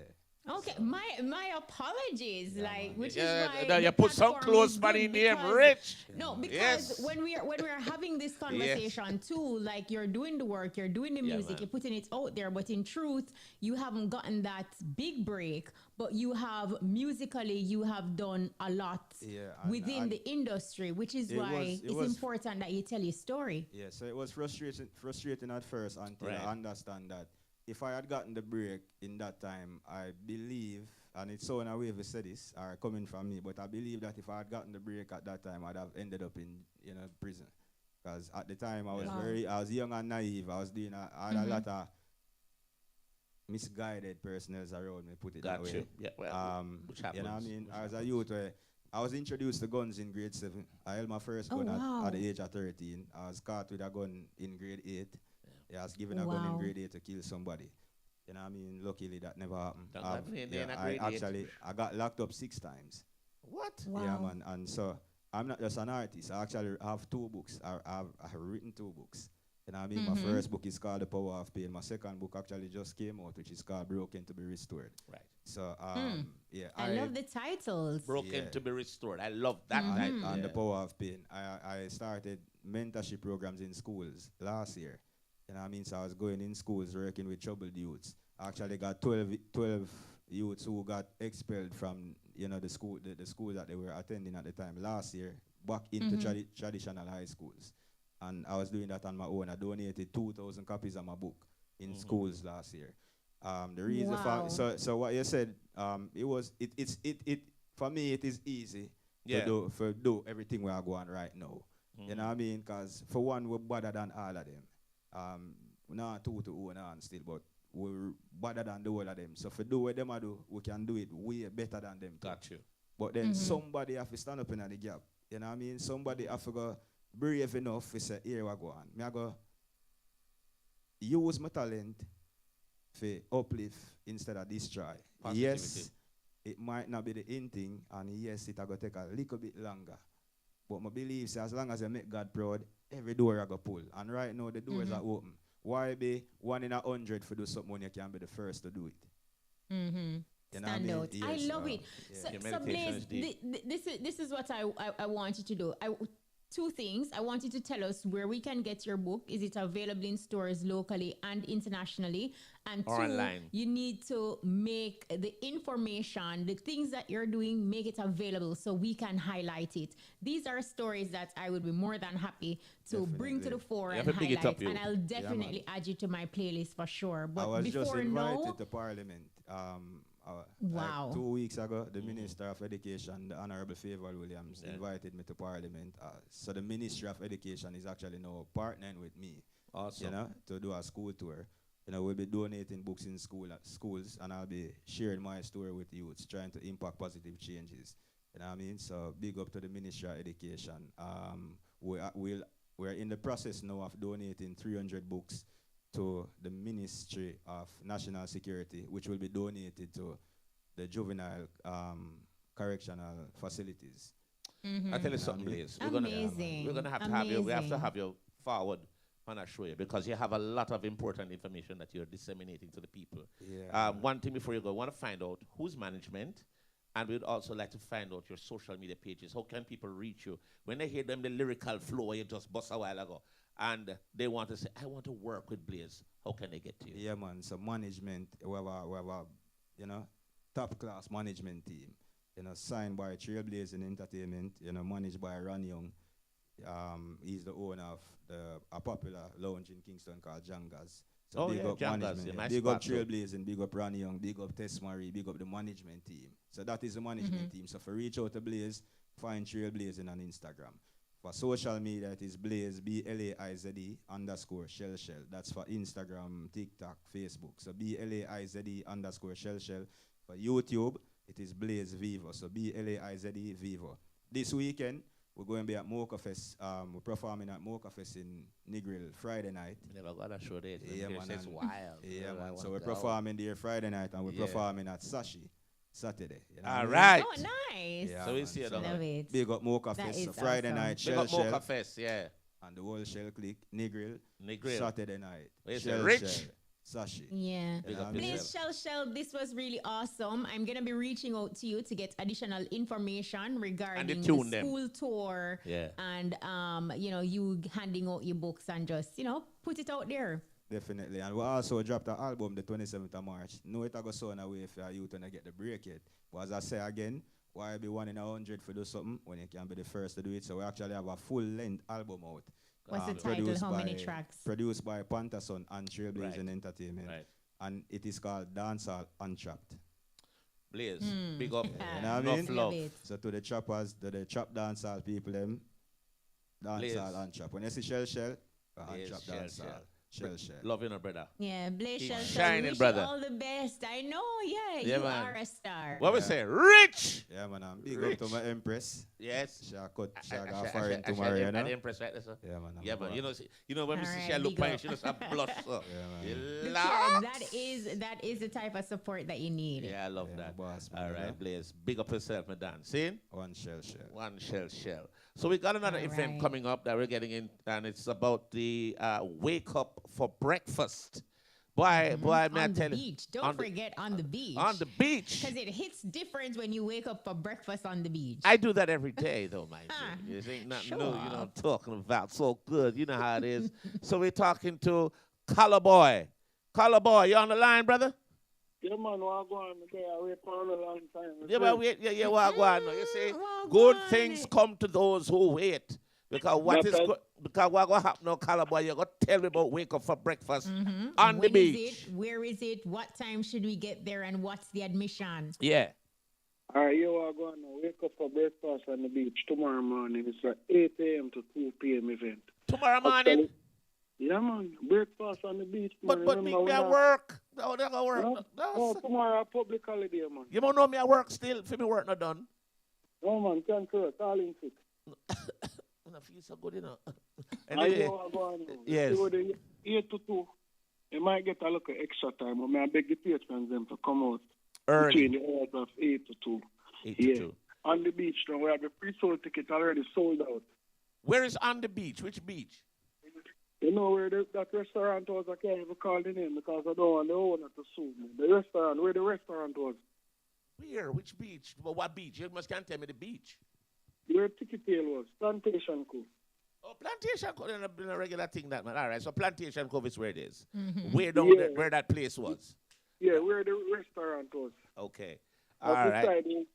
Okay, my apologies. Yeah, like, man. which Yeah, is why now the you put some platform close is money good name, because- Rich. No, because Yes. when we are having this conversation too, like you're doing the work, you're doing the Yeah, music, man. you're putting it out there, but in truth, you haven't gotten that big break. But you have musically, you have done a lot Yeah, and- within and the industry, which is it why was- it it's was- important that you tell your story. Yeah, so it was frustrating at first until Right. I understand that if I had gotten the break in that time, I believe, and it's so in a way if I say this, or coming from me, but I believe that if I had gotten the break at that time, I'd have ended up in prison. Because at the time I was Wow. I was young and naive. I was doing I had a lot of misguided personnels around me, put it that Got way. you. Yeah, well, which happens. You know what I mean? Which As a happens. youth, I was introduced to guns in grade 7. I held my first gun wow. at the age of 13. I was caught with a gun in grade 8. Yeah, I was given a gun in Wow. grade 8 to kill somebody. You know what I mean? Luckily, that never happened. Don't happen in a I grade 8. actually, I got locked up 6 times. What? Wow. Yeah, man. And so, I'm not just an artist. I actually have 2 books. I have written 2 books. You know what I mean? My first book is called The Power of Pain. My second book actually just came out, which is called Broken to be Restored. Right. So, yeah. I love the titles. Broken Yeah. to be restored. I love that. And title. The Power of Pain. I started mentorship programs in schools last year. You know what I mean? So I was going in schools working with troubled youths. I actually got 12 youths who got expelled from the school that they were attending at the time last year back into traditional high schools. And I was doing that on my own. I donated 2,000 copies of my book in schools last year. The reason Wow. so what you said, it for me it is easy Yeah. to do everything we are going right now. You know what I mean? Because for one, we're better than all of them. Not two to own on still, but we're better than the whole of them. So for do what them I do, we can do it way better than them too. Got you. But then somebody have to stand up in the gap. You know what I mean? Somebody have to go brave enough to say, here we go on. Me I go use my talent for uplift instead of destroy. Positivity. Yes, it might not be the in thing, and yes, it will take a little bit longer. But my belief is as long as you make God proud, every door I go pull. And right now the doors are open. Why be 1 in 100 for do something when you can be the first to do it? You know what I Stand mean? out. I Yes, love it. yeah. So, Your so meditation Blaize, is deep. this is what I want you to do. 2 things. I want you to tell us where we can get your book. Is it available in stores locally and internationally? And Or 2, online. you need to make the information, the things that you're doing, make it available so we can highlight it. These are stories that I would be more than happy to bring to the fore You and have to big it highlight. up, you. And I'll definitely add you to my playlist for sure. But I was just before invited to Parliament. Wow. Like 2 weeks ago, the Minister of Education, the Honorable Favour Williams, invited me to Parliament. So the Ministry of Education is actually now partnering with me, Awesome. to do a school tour. We'll be donating books in schools, and I'll be sharing my story with youths, trying to impact positive changes. You know what I mean? So big up to the Ministry of Education. We're in the process now of donating 300 books to the Ministry of National Security, which will be donated to the juvenile correctional facilities. I tell you something, Blaize. Amazing. We're gonna have to have you. We have to Amazing. have you forward on a show here because you have a lot of important information that you're disseminating to the people. Yeah. One thing before you go, I want to find out who's management, and we'd also like to find out your social media pages. How can people reach you when they hear them the lyrical flow you just bust a while ago, and they want to say, I want to work with Blaize? How can they get to you? Yeah, man. So management, we have a top class management team. Signed by Trailblazing Entertainment. Managed by Ron Young. He's the owner of a popular lounge in Kingston called Jangas. So Oh, big yeah, up Jangas, management. yeah, nice Big up spot, too. Trailblazing, big up Ron Young, big up Tess Marie, big up the management team. So that is the management team. So for reach out to Blaize, find Trailblazing on Instagram. For social media, it is Blaize, BLAIZE_shell. That's for Instagram, TikTok, Facebook. So BLAIZE_shell. For YouTube, it is Blaize Vivo. So BLAIZE Vivo. This weekend, we're going to be at Mocha Fest. We're performing at Mocha Fest in Negril Friday night. Never got to show that. Yeah, man. It's and- wild. Yeah, I man. want So we're to go. performing there Friday night, and we're Yeah. performing at Sashi Saturday. You know All what I mean? right. Oh, nice. Yeah, So we man. see it So on Love it. big up Mocha That Fest. is So Friday awesome. night, Big Shell up Mocha Shell. Fest, yeah. and the whole shell click, Negril, Negril. Saturday night. Where's Shell, Rich? Shell, Sashi. Yeah. Big up Please, Shell, this was really awesome. I'm going to be reaching out to you to get additional information regarding the school tour. Yeah. And, you handing out your books and just, put it out there. Definitely. And we also dropped an album the 27th of March. No, it go so in a way for you to get the break yet. But as I say again, why be 1 in 100 for do something when you can be the first to do it? So we actually have a full-length album out. What's the title? How many tracks? Produced by Pantherson and Blaize Entertainment. Right. And it is called Dancehall Untrapped. Blaize, big up. You know what I mean? Love. So to the trappers, to the trap dancehall people, them, Dancehall Untrapped. When you see Shell, Untrapped Dancehall. Shell. Love you, brother. Yeah, Blaize Shell. Shining, wish brother. You all the best. I know, you man. are a star. What we say? Rich! Yeah, man, I'm big up to my Empress. Yes. She got foreign tomorrow, you know? Empress right there, sir. Yeah, man. Yeah, man. You know when we see she look big fine, up. she just have blush, sir. Yeah, man. That is the type of support that you need. Yeah, I love that. Boss, man, All you know? right, Blaize. Big up yourself, my Dan. See? One shell. One shell. So we got another event coming up that we're getting in, and it's about the wake up for breakfast. Boy, may I On the tell you. beach. Don't forget on the beach. On the beach. Because it hits different when you wake up for breakfast on the beach. I do that every day, though, mind you. This ain't nothing new, Sure. I'm talking about. So good. You know how it is. So we're talking to Color Boy. Color Boy, you on the line, brother? Yeah, man, what go on? I wait for a long time. Yeah, but wait, what go on? You see, Well, good go on. things come to those who wait. Because what gonna happen now, Color Boy, you're gonna tell me about wake up for breakfast on the When beach. is it? Where is it? What time should we get there? And what's the admission? Yeah. All right, you are going to wake up for breakfast on the beach tomorrow morning. It's an 8 a.m. to 2 p.m. event. Tomorrow morning? Yeah, man. Breakfast on the beach. But me at work. No, they gonna work. No, tomorrow a public holiday, man. You don't know me at work still, for me work not done. No, man, can't call in sick. I feel so good, you know. Anyway, you are going to. Yes. So the 8 to 2, you might get a little extra time, but I beg the patrons them to come out Early. between the hours of 8 to 2. 8 to 2. On the beach now, we have the pre-sold ticket already sold out. Where is on the beach? Which beach? You know where that restaurant was? I can't even call the name because I don't want the owner to sue me. The restaurant, where the restaurant was. Where? Which beach? Well, what beach? You must can't tell me the beach. Where Ticket Tail was. Plantation Cove. Oh, Plantation Cove is a regular thing, that man. All right, so Plantation Cove is where it is. Mm-hmm. Where down there, where that place was. Yeah, where the restaurant was. Okay. All That's right. the side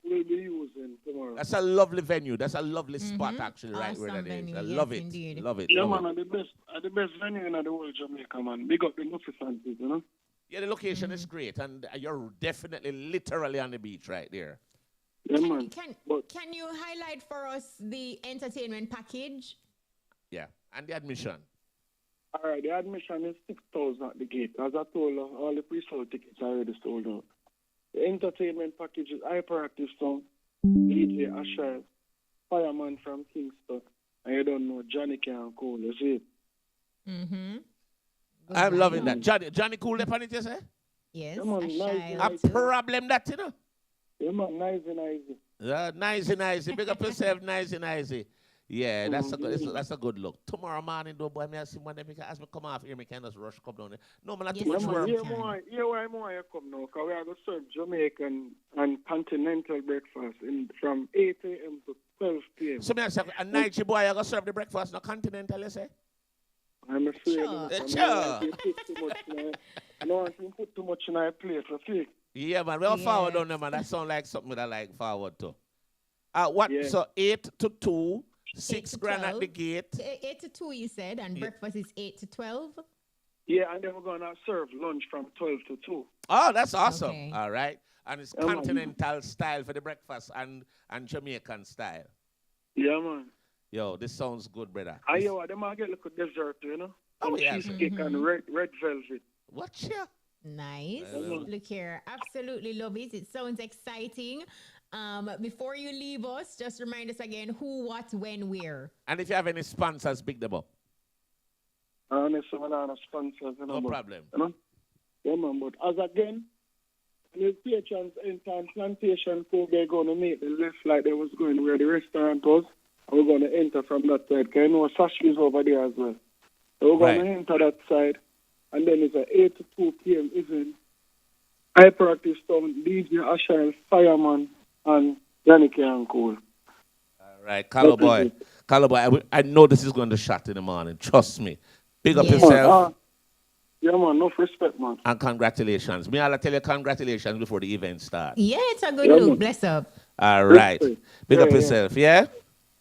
we'll be using tomorrow. That's a lovely venue. That's a lovely spot, actually, right Awesome where that venue. is. I Yes, love it. indeed. Love it. Yeah, love man, it. the best venue in the whole Jamaica, man. Big up the Muffisantes, you know? Yeah, the location is great, and you're definitely literally on the beach right there. Yeah, man. Can you highlight for us the entertainment package? Yeah, and the admission. All right, the admission is 6,000 at the gate. As I told you, all the pre-sold tickets are already sold out. The entertainment package is Hyperactive Song, DJ Asher, Fireman from Kingston, and you don't know, Johnny Can Cool, you see? Mm-hmm. I'm loving that. Johnny Cool up on it, you say? Yes, Yeah, man, A problem that, you know? Yeah, man, nice. Nicey. Big up yourself, nicey. Yeah, that's a good look. Tomorrow morning, though, boy, me I see one of them, as me come off here, me can just rush, come down there. No, man, that's too much work. Why you come now? Because we are going to serve Jamaican and continental breakfast from 8 a.m. to 12 p.m. So me I say, a night, you boy, you going to serve the breakfast, no continental, you say? I'm afraid. Sure. I don't want to put too much in our plate for fake. Yeah, man, we'll forward on them, man. That sound like something that I like forward to. What? Yeah. So 8 to 2, 6 to grand 12. at the gate. 8 to 2, you said, and breakfast is 8 to 12. Yeah, and then we're going to serve lunch from 12 to 2. Oh, that's awesome. Okay. All right. And it's continental style for the breakfast and Jamaican style. Yeah, man. Yo, this sounds good, brother. Yo, they might get a little dessert, you know? Oh, and yeah. cheesecake and red velvet. What ya? Nice. Look here. Absolutely love it. It sounds exciting. Before you leave us, just remind us again who, what, when, where. And if you have any sponsors, pick them up. Honestly, we're not sponsors. You know, No problem. You know? Yeah, man, but as again, the patrons in Plantation Cove, they're going to make the left like they was going where the restaurant was. And we're going to enter from that side. Because you know Sashi is over there as well. So we're going to enter that side. And then it's an 8 to 2 p.m. event. Hyperactive Stone, DJ Ashile, Fireman, and Yannick and Cole. All right, Cowboy. Cowboy, I know this is going to shut in the morning. Trust me. Big up yourself. Yeah, man. Enough respect, man. And congratulations. Me, I'll tell you congratulations before the event starts. Yeah, it's a good look. Bless up. All right. Big up yourself, yeah?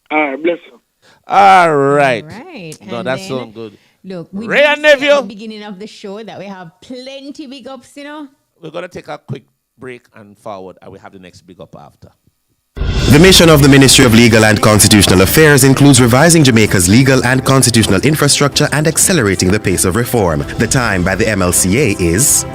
All right, bless you. All right. All right. No, that sounds good. Look, we Ray and nephew. at the beginning of the show that we have plenty big ups, you know. We're going to take a quick break and forward, and we have the next big up after. The mission of the Ministry of Legal and Constitutional Affairs includes revising Jamaica's legal and constitutional infrastructure and accelerating the pace of reform. The time by the MLCA is...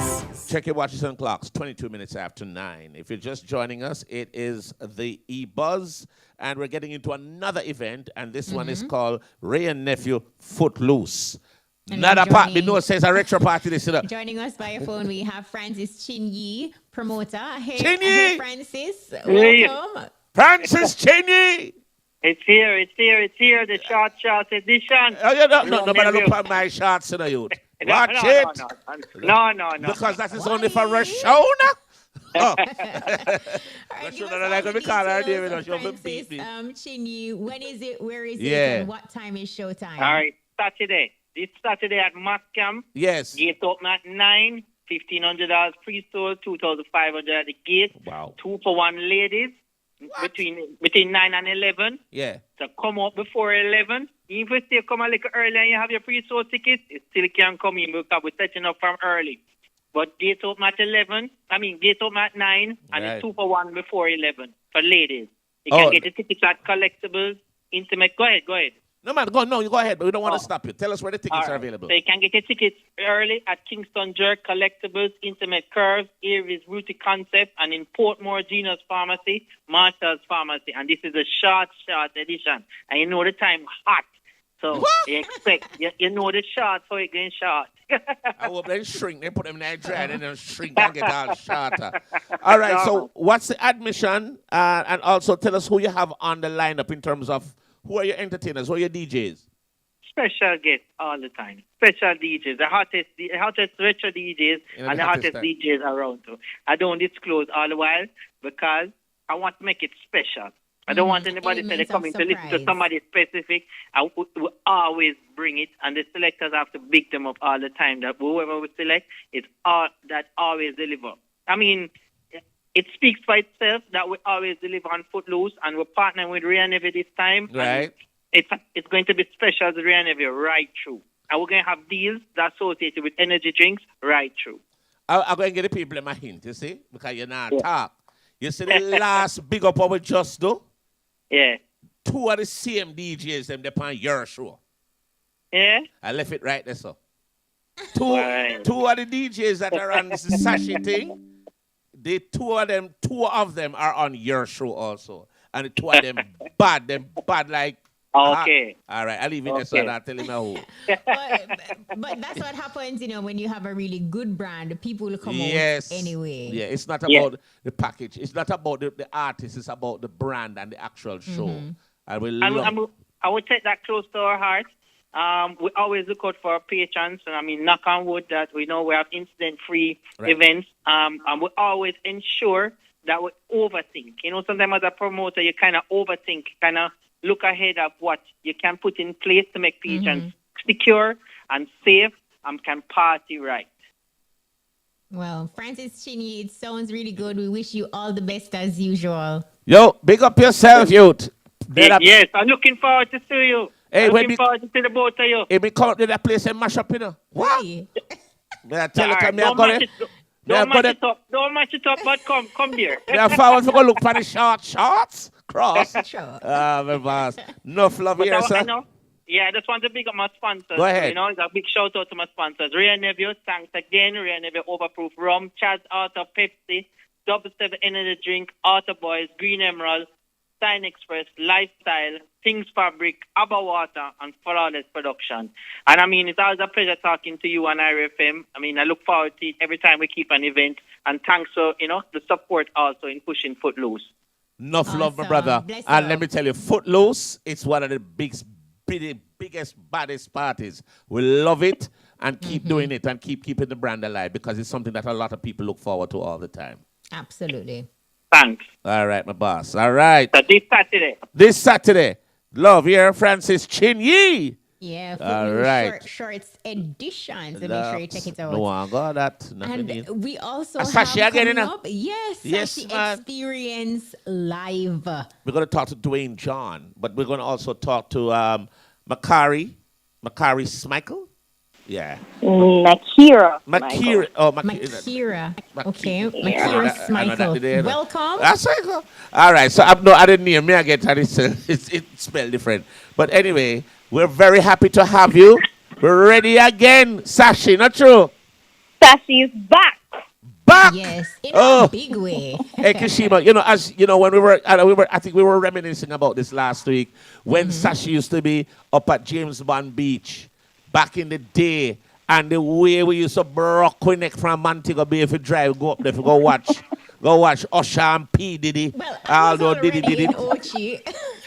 Check your watches and clocks, 22 minutes after 9. If you're just joining us, it is the EBUZZ, and we're getting into another event, and this one is called Ray and Nephew Footloose. Not a party, no, it says a retro party. This is joining us by phone, we have Francis Chinyi, promoter. Hey, Chinyi! Francis, Hey. welcome. Francis Chinyi! It's here, the short edition. Oh, you don't know, nobody look at my shots in the youth. Watch it. No. Because that is only for Rashona. Oh. Chinyi, when is it, where is it, and what time is showtime? All right, Saturday. This Saturday at Mascam. Yes. Gate open at 9, $1,500 pre-store, $2,500 at the gate. Wow. 2 for 1 ladies. Between 9 and 11. Yeah. So come up before 11. Even if you come a little early and you have your pre-store ticket, you still can come in because we're setting up from early. But gate open at 11. Gate open at 9, and it's 2 for 1 before 11 for ladies. You can get the tickets at Collectibles, Intimate. Go ahead. No, man, you go ahead, but we don't want to stop you. Tell us where the tickets are available. So you can get your tickets early at Kingston Jerk, Collectibles, Intimate Curves, Aries, Rooty Concept, and in Portmore, Genius Pharmacy, Marshall's Pharmacy. And this is a short edition. And you know the time hot. So you expect, you know the short, so it's getting short. I hope they shrink. They put them in that dry and then shrink and get all shorter. All right, so what's the admission? And also tell us who you have on the lineup in terms of who are your entertainers, who are your DJs? Special guests all the time. Special DJs, the hottest retro DJs and the hottest DJs around. So I don't disclose all the while because I want to make it special. I don't want anybody to say they're coming to listen to somebody specific. We always bring it, and the selectors have to big them up all the time. That whoever we select is all that always deliver. It speaks for itself that we always deliver on Footloose, and we're partnering with Ray and Neville this time. Right. It's going to be special as Ray and Neville right through. And we're going to have deals that associated with energy drinks right through. I'm going to get the people in my hint, you see, because you're not talk. You see the last big up we just do? Yeah. 2 of the same DJs, them on your show. Yeah? I left it right there, so. Two of the DJs that are on this Sashi thing, the two of them are on your show also. And the 2 of them bad like. Okay. All right, I'll leave it there so I'll tell him who. but that's what happens, when you have a really good brand, people will come out anyway. Yeah, it's not about the package. It's not about the artist. It's about the brand and the actual show. I would take that close to our heart. We always look out for our patrons, and knock on wood that we know we have incident-free events, and we always ensure that we overthink. Sometimes as a promoter, you kind of overthink, kind of look ahead of what you can put in place to make patrons secure and safe and can party right. Well, Francis Chinyi, it sounds really good. We wish you all the best as usual. Yo, big up yourself, youth. Yes, I'm looking forward to see you. Hey, looking forward to see the both of you. Hey, we come up to that place and mash up, What? I tell you, don't match it up, but come there. Now, forward for go look for the shorts. Cross. Sure. My boss. Enough love here, sir. I just want to big up my sponsors. Go ahead. It's a big shout out to my sponsors. Ray and Neville, thanks again. Ray and Neville Overproof Rum, Chaz Auto Pepsi, Double 7 Energy Drink, Auto Boys, Green Emerald, Sign Express, Lifestyle, Things Fabric, Abba Water, and Flawless Production. And it's always a pleasure talking to you on IRFM. I look forward to it every time we keep an event. And thanks for, the support also in pushing Footloose. Enough love, my brother. Bless And you. let me tell you, Footloose, it's one of the biggest, baddest parties. We love it and keep doing it and keeping the brand alive because it's something that a lot of people look forward to all the time. Absolutely. Thanks. All right, my boss. All right. So this Saturday. This Saturday. Love here, Francis Chin Yee. Yeah, All Footloose right. shorts edition. So make sure you check it out. No, I got that. Nothing And in. we also Sashi have again, coming innit? up, yes, Yes, Sashi man. Experience Live. We're going to talk to Duane John, but we're going to also talk to Makari Smichael. Yeah. Makira. Oh, Makira. Okay, I know Makira that today, Smichael. Welcome. That's right. All right. So I didn't hear me again. It's spelled different. But anyway, we're very happy to have you. We're ready again, Sashi. Not true? Sashi is back. Back. Yes, in a big way. Hey, Kishima, as you know, when I think we were reminiscing about this last week when Sashi used to be up at James Bond Beach back in the day, and the way we used to broke neck from Montego Bay if you drive, go up there, if you go watch Usher and P Diddy. Well, I was already in Ochi.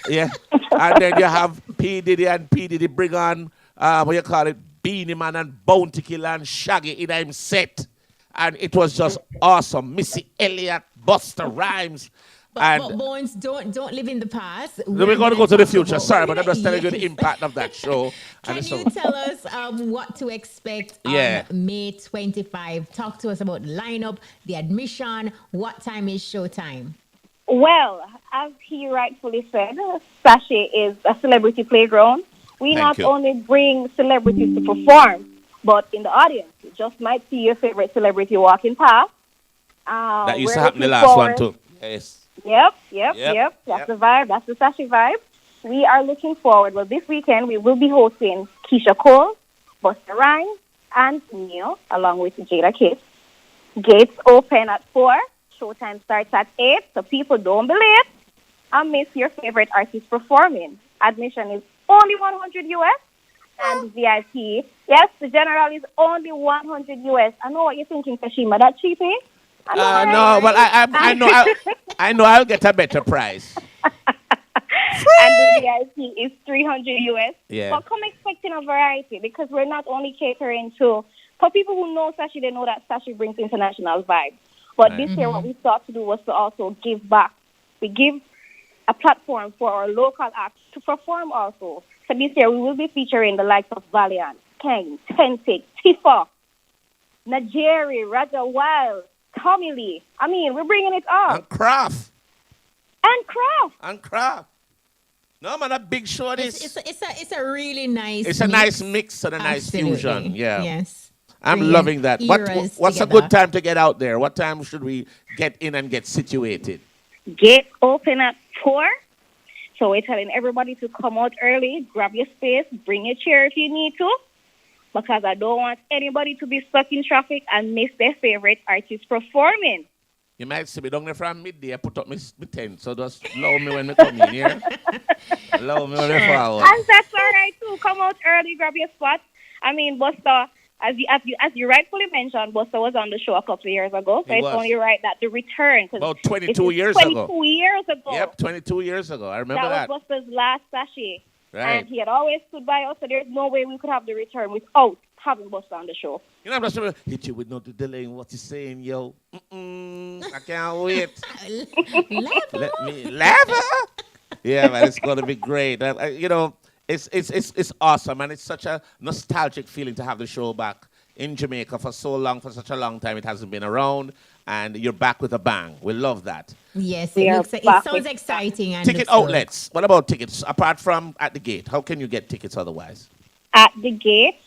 Yeah, and then you have P Diddy and P Diddy bring on what you call it, Beanie Man and Bounty Killer and Shaggy in him set. And it was just awesome. Missy Elliott, Busta Rhymes. But Bones, don't live in the past. We're going to go to the future. Sorry, but I'm just telling you the impact of that show. Can you tell us what to expect on May 25? Talk to us about the lineup, the admission, what time is showtime? Well, as he rightfully said, Sashi is a celebrity playground. We not only bring celebrities to perform, but in the audience, you just might see your favorite celebrity walking past. That used to happen the last one too. Yes. Yep. That's the vibe. That's the Sashi vibe. We are looking forward. Well, this weekend we will be hosting Keisha Cole, Busta Rhymes, and Neil, along with Jada Kiss. Gates open at 4. Showtime starts at 8. So people don't be late and miss your favorite artist performing. Admission is only $100 US. And VIP, yes, the general is only $100 US. I know what you're thinking, Kashima. That cheap, eh? No, but I know I'll get a better price. And the VIP is $300 US. Yeah. But come expecting a variety because we're not only catering to, for people who know Sashi, they know that Sashi brings international vibe. But this year, what we thought to do was to also give back. We give a platform for our local acts to perform also. So this year, we will be featuring the likes of Valiant, King, Tentic, Tifa, Najeri, Raja Wild, Tommy Lee. I mean, we're bringing it up. And Kraft. And No, man, a big show this. It's a really nice It's a nice mix and a nice fusion. Yeah. Yes. I'm loving that. What's a good time to get out there? What time should we get in and get situated? Gate open at 4. So we're telling everybody to come out early, grab your space, bring your chair if you need to, because I don't want anybody to be stuck in traffic and miss their favorite artist performing. You might see me down there from midday. I put up my tent, so just allow me when we come in here. Allow me when we forward. And that's all right, too. Come out early, grab your spot. I mean, Busta, as you rightfully mentioned, Busta was on the show a couple of years ago, so it's only right that the return. About 22 years ago. 22 years ago. Yep, 22 years ago. I remember that. That was Busta's last Sashi. Right. And he had always stood by us, so there's no way we could have the return without having Busta on the show. You know, I'm just going to hit you with no delay in what he's saying, yo. I can't wait. Let me level. Yeah, man, it's going to be great. It's awesome, and it's such a nostalgic feeling to have the show back in Jamaica for so long, for such a long time. It hasn't been around, and you're back with a bang. We love that. Yes, it sounds exciting. And ticket outlets. What about tickets? Apart from at the gate, how can you get tickets otherwise? At the gate,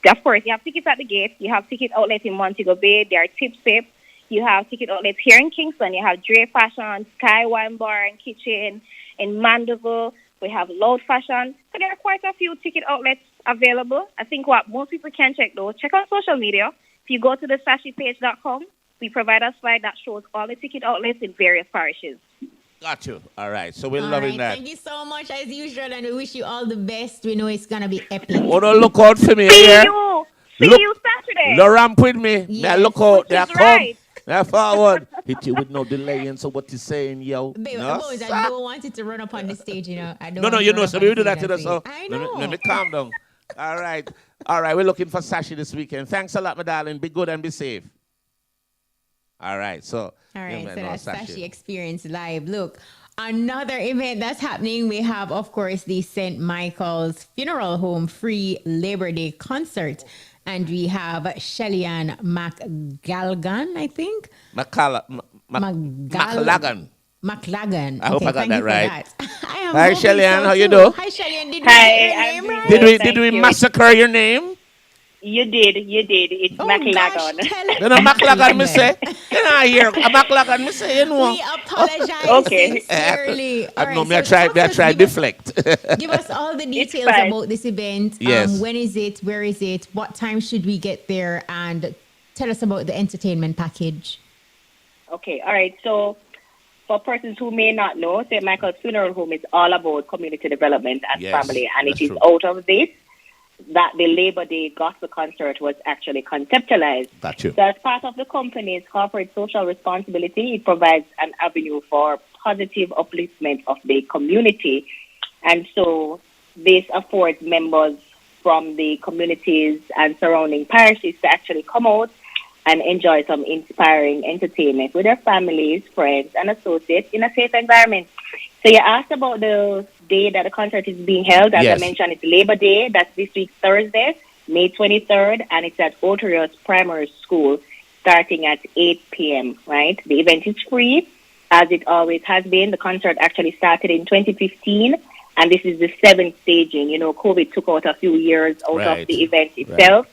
of course, you have tickets at the gate. You have ticket outlets in Montego Bay. There are Tip. You have ticket outlets here in Kingston. You have Dre Fashion, Sky Wine Bar and Kitchen. In Mandeville, we have Loud Fashion. So there are quite a few ticket outlets available. I think what most people can check, though, check on social media. If you go to the sashipage.com, we provide a slide that shows all the ticket outlets in various parishes. Got you. All right. So we're loving that. Thank you so much, as usual, and we wish you all the best. We know it's going to be epic. Oh, no, look out for me. See you Saturday. The ramp with me. Yes. Yeah, look out. There come. Right. Now forward. Hit you with no delay. And so what you saying, yo? Babe, No, I don't want it to run up on the stage, you know. I don't no, want you to know, run so up on we do the that stage to and us. say, So I let know. me calm down. All right. All right, we're looking for Sashi this weekend. Thanks a lot, my darling. Be good and be safe. All right, so. All right, yeah, so no, that's Sashi Experience Live. Look, another event that's happening, we have, of course, the St. Michael's Funeral Home free Labor Day concert. And we have Shellyan McGalgan, I think. McLagan. McLagan. I hope I got that right. I am Hi, hoping Shellyan. so How you too. do? Hi, Shellyan. Did we get your name right? Did we massacre your name? You did. It's McLagan. No, McLagan, me say. Can I hear? McLagan, me say, you know. We apologize Okay. sincerely. I know, me I try deflect. Give us all the details fine. about this event. Yes. When is it? Where is it? What time should we get there? And tell us about the entertainment package. Okay, all right. So for persons who may not know, St. Michael's Funeral Home is all about community development and Yes, family. And it that's is true. out of this that the Labor Day gospel concert was actually conceptualized. Got you. So as part of the company's corporate social responsibility, it provides an avenue for positive upliftment of the community. And so this affords members from the communities and surrounding parishes to actually come out and enjoy some inspiring entertainment with their families, friends, and associates in a safe environment. So you asked about the day that the concert is being held. As Yes. I mentioned, it's Labor Day. That's this week, Thursday, May 23rd, and it's at Oterios Primary School starting at 8 p.m., right? The event is free, as it always has been. The concert actually started in 2015, and this is the 7th staging. You know, COVID took out a few years out of the event itself.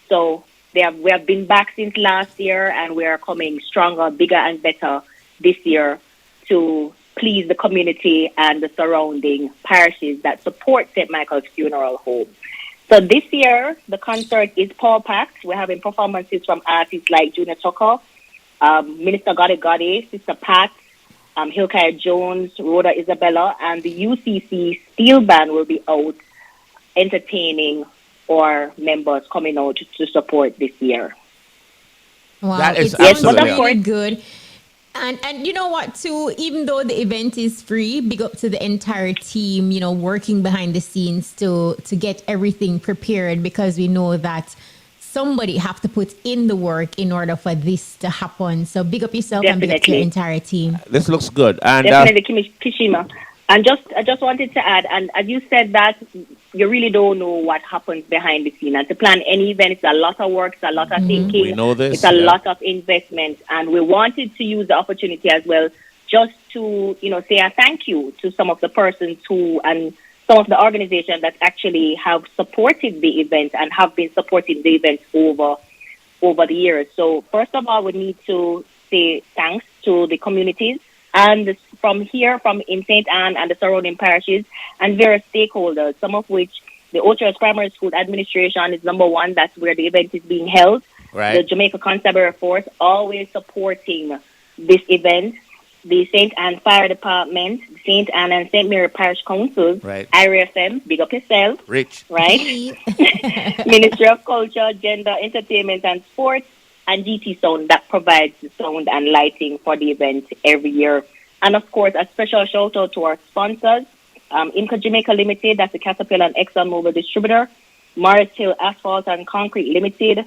So we have been back since last year, and we are coming stronger, bigger, and better this year to please the community and the surrounding parishes that support St. Michael's Funeral Home. So this year, the concert is power-packed. We're having performances from artists like Junior Tucker, Minister Gotti Gotti, Sister Pat, Hilkiah Jones, Rhoda Isabella, and the UCC Steel Band will be out entertaining our members coming out to support this year. Wow, That is it sounds absolutely really good. And you know what, too, even though the event is free, big up to the entire team, you know, working behind the scenes to get everything prepared, because we know that somebody have to put in the work in order for this to happen. So big up yourself and big up to your entire team. This looks good. And Definitely, Kishima. And I just wanted to add, and as you said that, you really don't know what happens behind the scene. And to plan any event, it's a lot of work, it's a lot of thinking. We know this. It's a lot of investment. And we wanted to use the opportunity as well just to, you know, say a thank you to some of the persons who, and some of the organizations that actually have supported the event and have been supporting the event over the years. So first of all, we need to say thanks to the communities and from in St. Anne and the surrounding parishes and various stakeholders, some of which the Oterios Primary School Administration is number one. That's where the event is being held. Right. The Jamaica Constabulary Force always supporting this event. The St. Anne Fire Department, St. Anne and St. Mary Parish Councils, right. IRFM, big up yourself. Rich. Right? Ministry of Culture, Gender, Entertainment and Sports, and GT Sound that provides the sound and lighting for the event every year. And of course, a special shout out to our sponsors, Inca Jamaica Limited, that's the Caterpillar and ExxonMobil distributor, Morris Hill Asphalt and Concrete Limited,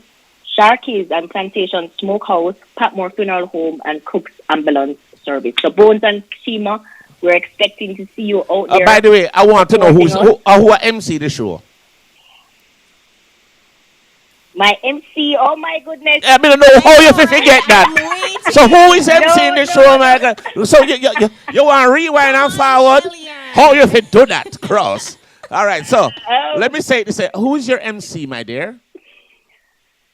Sharky's and Plantation Smokehouse, Patmore Funeral Home, and Cook's Ambulance Service. So Bones and Shima, we're expecting to see you out there. By the way, I want to know who are MC the show. My MC, oh my goodness. I don't know how you forget that. So who is MC in the show, my God? So you want to rewind and forward? How you fit do that, Cross? All right, so let me say this. Who is your MC, my dear?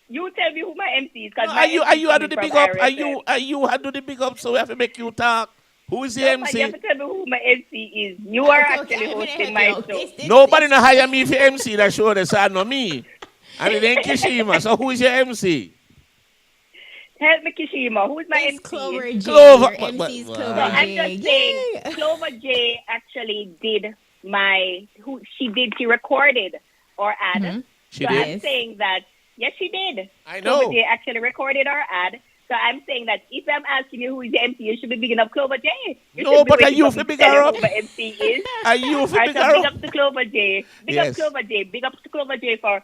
You tell me who my MC is. Are you do the big up? Are you do the big up? So we have to make you talk. Who is the MC? You have to tell me who my MC is. You are actually hosting my show. Nobody no hire me for MC that show. They say no me. And it ain't Kishima. So who is your MC? Help me, Kishima. Who's my MC? Clover J. Clover. Your MC is Clover J. I'm just saying, Clover J actually did she recorded our ad. She so did? I'm saying that, yes, she did. I know. Clover J actually recorded our ad. So So I'm saying that if I'm asking you who is the MC, you should be bigging up Clover J. No, but are you for bigger up? Who MC is. Are you for bigger up? Big up? up to Clover J. Big up Clover J. Big up to Clover J for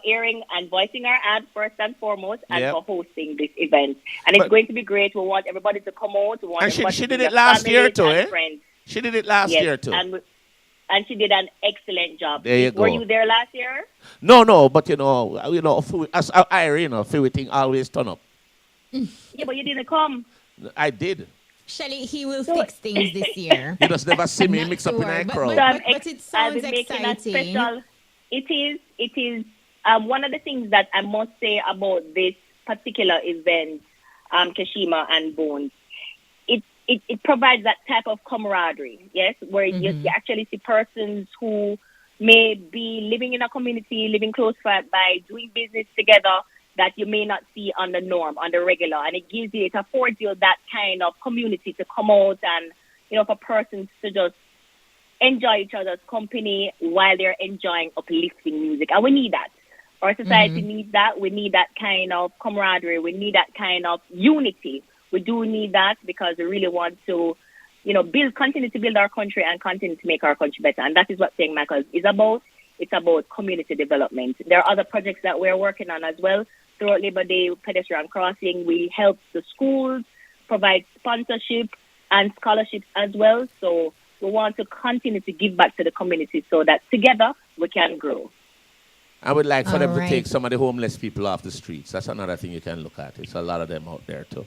airing and voicing our ad first and foremost, and for hosting this event. And it's going to be great. We want everybody to come out. We want and she did it last year too, eh? Friends. She did it last year too. And she did an excellent job. There you go. Were you there last year? No, but as Irene, everything always turn up. Yeah, but you didn't come. I did. Shelly, he will fix things this year. You just never see me mix up in a crowd. But it sounds exciting. It is one of the things that I must say about this particular event, Kashima and Bones. It provides that type of camaraderie, yes, where you actually see persons who may be living in a community, living close by doing business together that you may not see on the norm, on the regular. And it affords you that kind of community to come out and, for persons to just enjoy each other's company while they're enjoying uplifting music. And we need that. Our society needs that. We need that kind of camaraderie. We need that kind of unity. We do need that because we really want to, continue to build our country and continue to make our country better. And that is what St. Michael's is about. It's about community development. There are other projects that we're working on as well. Throughout Labor Day Pedestrian Crossing, we help the schools, provide sponsorship and scholarships as well. So we want to continue to give back to the community so that together we can grow. I would like for them to take some of the homeless people off the streets. That's another thing you can look at. It's a lot of them out there too.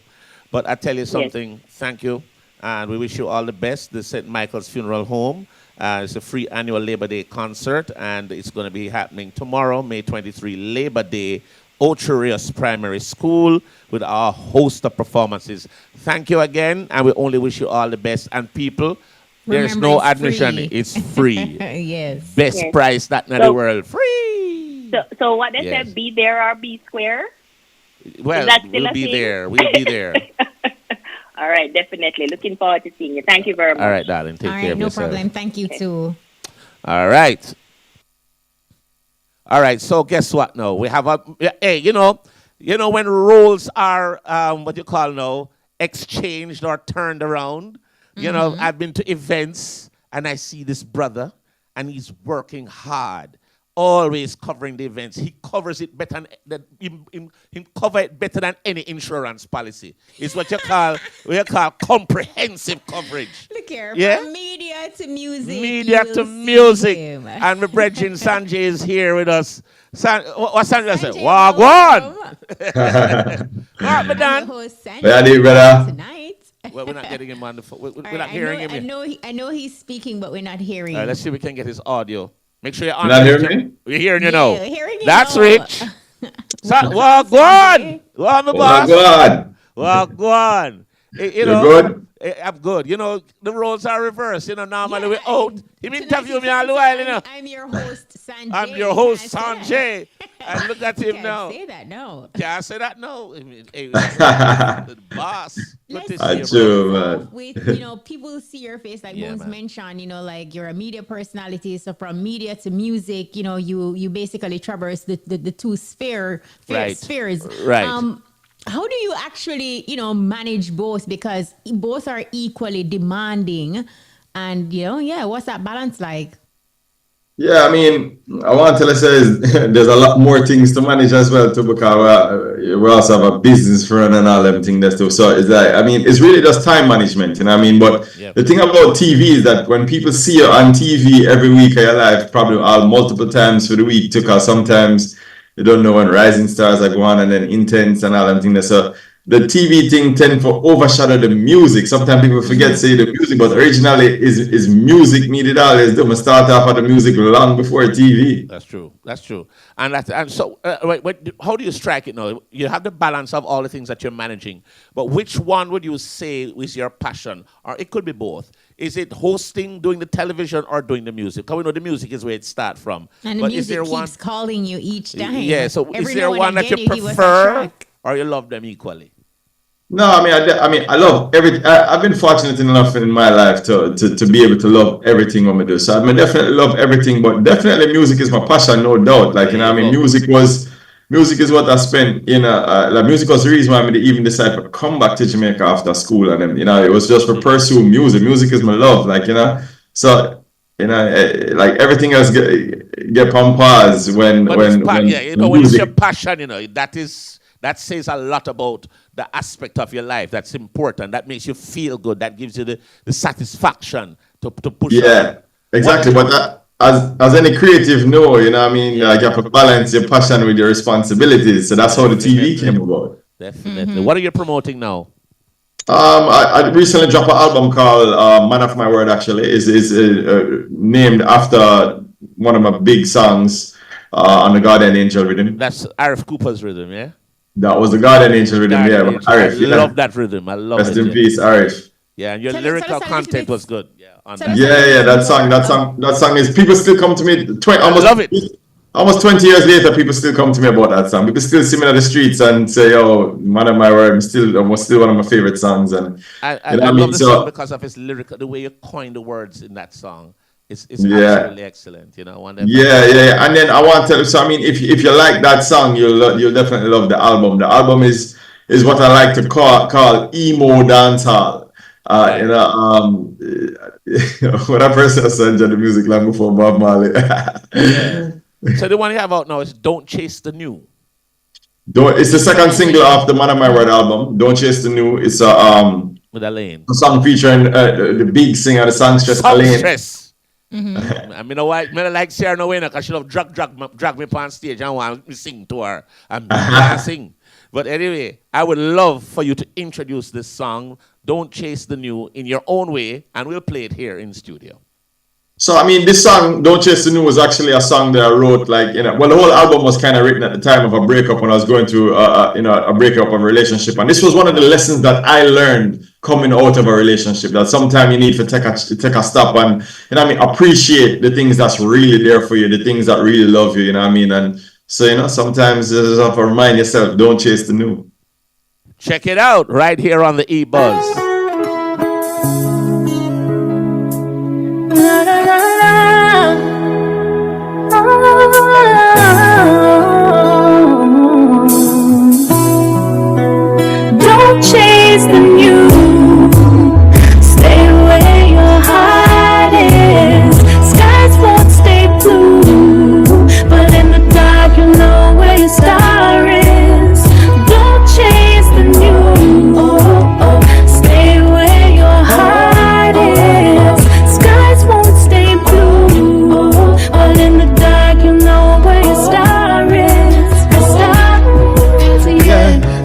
But I tell you something, thank you, and we wish you all the best. The St. Michael's Funeral Home, it's a free annual Labor Day concert, and it's going to be happening tomorrow, May 23, Labor Day, Ocherius Primary School, with a host of performances. Thank you again, and we only wish you all the best. And people, there's no admission. Free. It's free. Yes. Best price that in the world. Free. So what they said, be there or be square? Well, we'll be there. We'll be there. All right, definitely. Looking forward to seeing you. Thank you very much. All right, darling. Take care of yourself. No problem. Thank you, too. All right. All right, so guess what now? We have when roles are, exchanged or turned around, I've been to events and I see this brother and he's working hard. Always covering the events. He covers it better than he cover it better than any insurance policy. It's what you call comprehensive coverage. Look here, from media to music. Media to music. And my brethren Sanjay is here with us. What Sanjay say? Wagwan. What, madam? Ready, brother? Tonight. Well, we're not getting him on the phone. We're not hearing him. I know he's speaking, but we're not hearing. All right, let's see if we can get his audio. Make sure you're on. Not hearing me? We're hearing you now. Hearing you That's now. Rich. Well, go on. Go on, my boss. Well, go on. You know, good? I'm good. The roles are reversed. Normally we're out. You interview me all the while, I'm your host, Sanjay. I'm your host, Sanjay. And look at him now. Can't say that, no. Can't say that, no. I mean, the boss. Let's man. With, people see your face, like Bones mentioned, like you're a media personality. So from media to music, you basically traverse the two spheres. Right. How do you actually, manage both? Because both are equally demanding. And, what's that balance like? Yeah, I mean, I want to say there's a lot more things to manage as well too, because we also have a business for and all them things that's too. So it's like, it's really just time management, But the thing about TV is that when people see you on TV every week of your life, probably multiple times for the week, because sometimes you don't know when rising stars are going and then intense and all them things. So the TV thing tend to overshadow the music. Sometimes people forget say the music, but originally is music needed always. They must start off at the music long before TV. That's true. And so, how do you strike it now? You have the balance of all the things that you're managing, but which one would you say is your passion? Or it could be both. Is it hosting, doing the television, or doing the music? Because we know the music is where it starts from. And the music keeps calling you each time. Yeah, so is there one that you prefer, or you love them equally? No, I love everything. I've been fortunate enough in my life to be able to love everything I do. So I definitely love everything, but definitely music is my passion, no doubt. Music was music is what I spent like music was the reason why I even decided to come back to Jamaica after school, and then it was just for pursuing music. Music is my love, like so like everything else get on pause when it's your passion, that says a lot about the aspect of your life that's important, that makes you feel good, that gives you the satisfaction to push on. Yeah, exactly. But as any creative know, you have to balance your passion with your responsibilities. So that's how the TV came about. Definitely. What are you promoting now? I recently dropped an album called Man of My Word. Actually, is named after one of my big songs on the Guardian Angel rhythm. That's Arif Cooper's rhythm, yeah. That was the Guardian Angel rhythm, Arif. I love that rhythm. I love it. Rest in peace, Arif. Yeah, and your lyrical content was good. Yeah, that song is, people still come to me. Love it. Almost 20 years later, people still come to me about that song. People still see me on the streets and say, "Oh, Man of My Word, still one of my favorite songs." And I love the song because of its lyrical, the way you coin the words in that song. It's absolutely excellent, Yeah. And then I want to tell you, so if you like that song, you'll definitely love the album. The album is what I like to call emo dancehall. When I first saw Sanjay, the music long before Bob Marley. So the one you have out now is "Don't Chase the New." It's the second single off the Man of My Word album. "Don't Chase the New." It's with Elaine. A song featuring the big singer, the songstress Elaine. I mean, why? I like Sarah Nowena because she love drag me on stage and want me sing to her and sing. But anyway, I would love for you to introduce this song, "Don't Chase the New," in your own way, and we'll play it here in studio. So, this song, "Don't Chase the New," was actually a song that I wrote, the whole album was kind of written at the time of a breakup when I was going through, a breakup of a relationship. And this was one of the lessons that I learned coming out of a relationship, that sometimes you need to take a stop and, appreciate the things that's really there for you, the things that really love you, And so, sometimes you just have to remind yourself, don't chase the new. Check it out right here on the EBUZZ. Don't chase the new. Stay where your heart is. Skies won't stay blue, but in the dark you know where your star is. Don't chase the new. Stay where your heart is. Skies won't stay blue, but in the dark you know where your star is.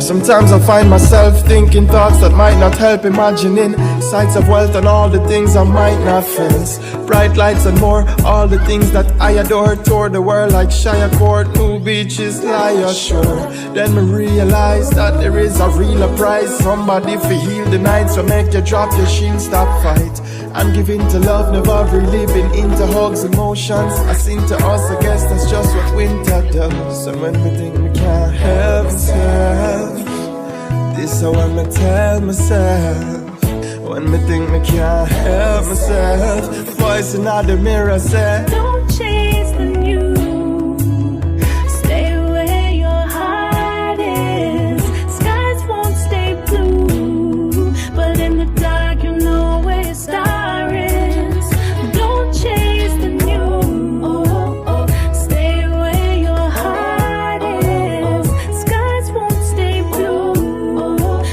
Sometimes I find myself thinking thoughts that might not help, imagining sights of wealth and all the things I might not face. Bright lights and more, all the things that I adore. Tour the world like Shire Court, new beaches lie ashore. Then me realize that there is a real price. Somebody for heal the night, so make you drop your shield, stop fight. And give in to love, never really been into hugs, emotions. I sing to us, I guess that's just what winter does. And when we think we can't help ourselves, this is what I tell myself. When me think me can't help myself, voice in the mirror say, don't chase the new. Stay where your heart is. Skies won't stay blue, but in the dark you know where your star is. Don't chase the new. Stay where your heart is. Skies won't stay blue,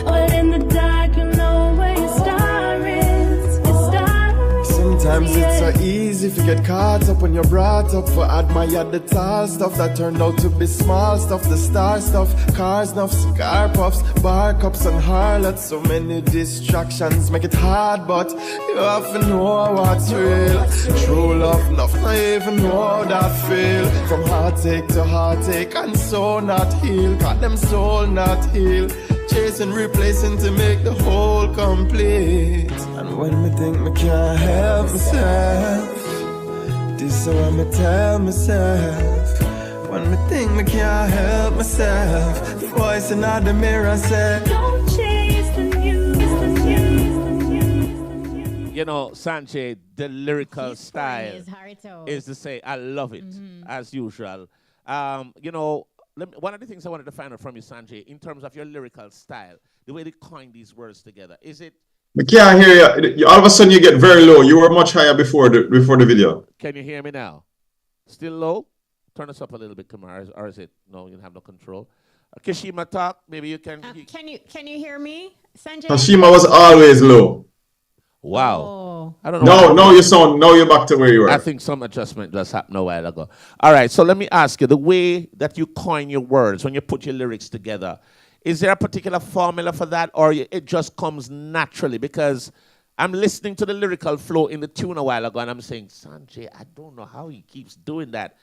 but in the dark you know where your star is. Your star is. Sometimes it's so easy if you get caught up when you're brought up for admire the tall stuff that turned out to be small stuff, the star stuff, cars, enough cigar puffs, bar cups and harlots. So many distractions make it hard, but you have to know what's real. True love, enough not even know that feel. From heartache to heartache and so not heal, got them soul not heal. Chasing, replacing to make the whole complete. And when me think me can't help myself, this is what me tell myself. When me think me can't help myself, the voice in the mirror said, don't chase the news, the news. You know, Sanjay, the lyrical style is to say, I love it, as usual. You know, one of the things I wanted to find out from you, Sanjay, in terms of your lyrical style, the way they coin these words together, is it? I can't hear you. All of a sudden, you get very low. You were much higher before the video. Can you hear me now? Still low? Turn us up a little bit, Kamara, or is it? No, you have no control. Kashima, talk. Maybe you can. Can you hear me, Sanjay? Kashima was always low. Wow. Oh. I don't know. No, you sound. Now you're back to where you were. I think some adjustment just happened a while ago. All right, so let me ask you, the way that you coin your words when you put your lyrics together, is there a particular formula for that, or it just comes naturally? Because I'm listening to the lyrical flow in the tune a while ago, and I'm saying, Sanjay, I don't know how he keeps doing that.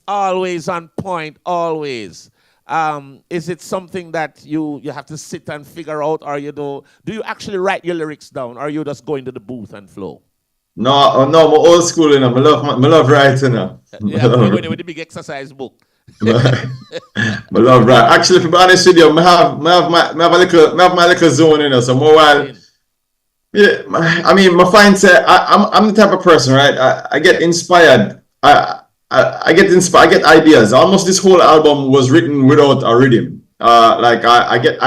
Always on point, always. Is it something that you have to sit and figure out, or do you actually write your lyrics down, or you just go into the booth and flow? No, I'm old school, you know. I love writing. Yeah, with the big exercise book. I love writing. Actually, to be honest with you, I have my little zone, you know. So more while, yeah. I mean, my find say I'm the type of person, right? I get inspired. I get inspired. I get ideas. Almost this whole album was written without a rhythm. I get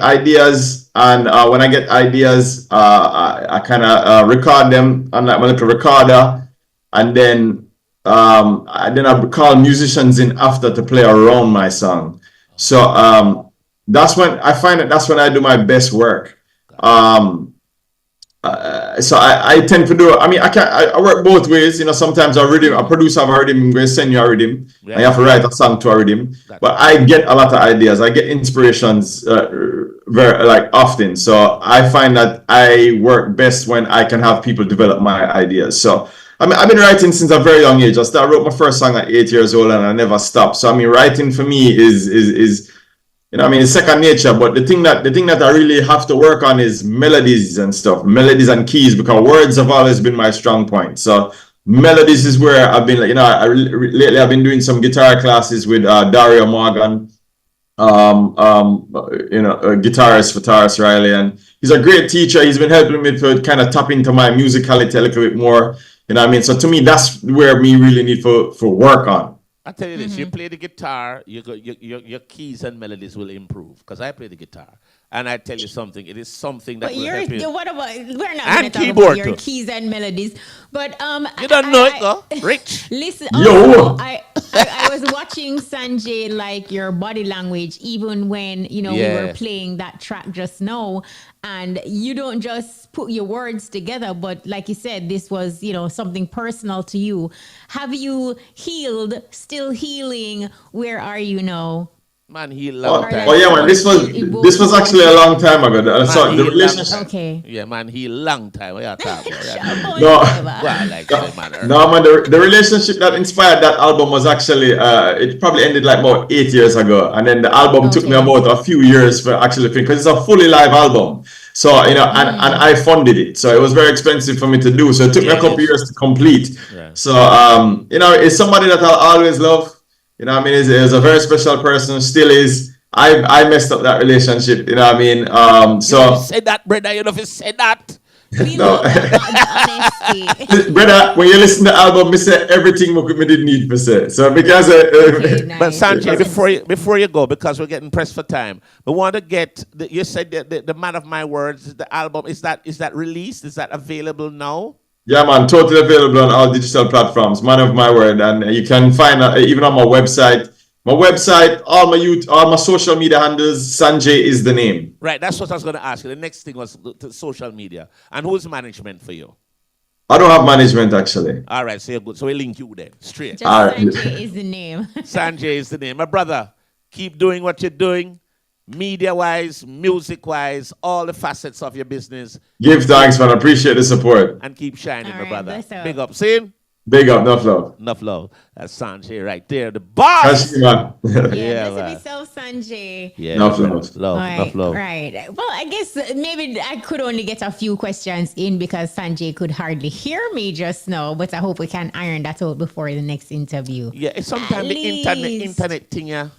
ideas, and when I get ideas, I kind of record them on like my little recorder, and then I call musicians in after to play around my song. So that's when I find that's when I do my best work. So I tend to do. I mean, I work both ways. You know, sometimes a producer have a rhythm, I'm going to send you a rhythm. Yeah. I have to write a song to a rhythm. But I get a lot of ideas. I get inspirations very often. So I find that I work best when I can have people develop my ideas. So I mean, I've been writing since a very young age. I wrote my first song at 8 years old, and I never stopped. So I mean, writing for me is you know, I mean, it's second nature, but the thing that I really have to work on is melodies and stuff, melodies and keys, because words have always been my strong point. So melodies is where I've been, you know, lately I've been doing some guitar classes with Dario Morgan, you know, a guitarist for Taurus Riley, and he's a great teacher. He's been helping me to kind of tap into my musicality a little bit more. You know what I mean? So to me, that's where me really need for work on. I tell you this: you play the guitar, your keys and melodies will improve. Because I play the guitar, and I tell you something, it is something that will help you. What about? We're not and going to talk about your keys and melodies, but you don't know it, though, Rich. Listen, I was watching Sanjay, like your body language, even when we were playing that track just now. And you don't just put your words together, but like you said, this was, something personal to you. Have you healed, still healing? Where are you now? Man, healed long time. Oh yeah, man. This was actually a long time ago. So the relationship. Okay. Yeah, man, healed long time. What you talking about? No, man. The relationship that inspired that album was actually it probably ended like about 8 years ago, and then the album took me about a few years for actually because it's a fully live album. So and I funded it, so it was very expensive for me to do. So it took me a couple years to complete. Yeah. So it's somebody that I'll always love. You know what I mean? He's a very special person, still is. I messed up that relationship, you know what I mean? So say that, brother, you know if you say that. No. Brother, when you listen to the album, I say everything we didn't need to say. So because but Sanjay, before you go, because we're getting pressed for time, we want to get you said the Man of My Words, the album, is that released? Is that available now? Yeah, man, totally available on all digital platforms. Man of My Word, and you can find even on my website. All my social media handles. Sanjay is the name. Right, that's what I was going to ask you. The next thing was the social media. And who's management for you? I don't have management actually. All right, so you're good. So we link you then straight. Just Sanjay is the name. Sanjay is the name. My brother, keep doing what you're doing. Media-wise, music-wise, all the facets of your business. Give thanks, man. Appreciate the support. And keep shining, my brother. Big up. See him? Big up. Enough love. Enough love. That's Sanjay right there. The boss. Man. Yeah, bless yourself, Sanjay. Yeah. Enough love. Enough love. Right. Well, I guess maybe I could only get a few questions in because Sanjay could hardly hear me just now, but I hope we can iron that out before the next interview. Yeah, it's sometimes the internet thing, yeah.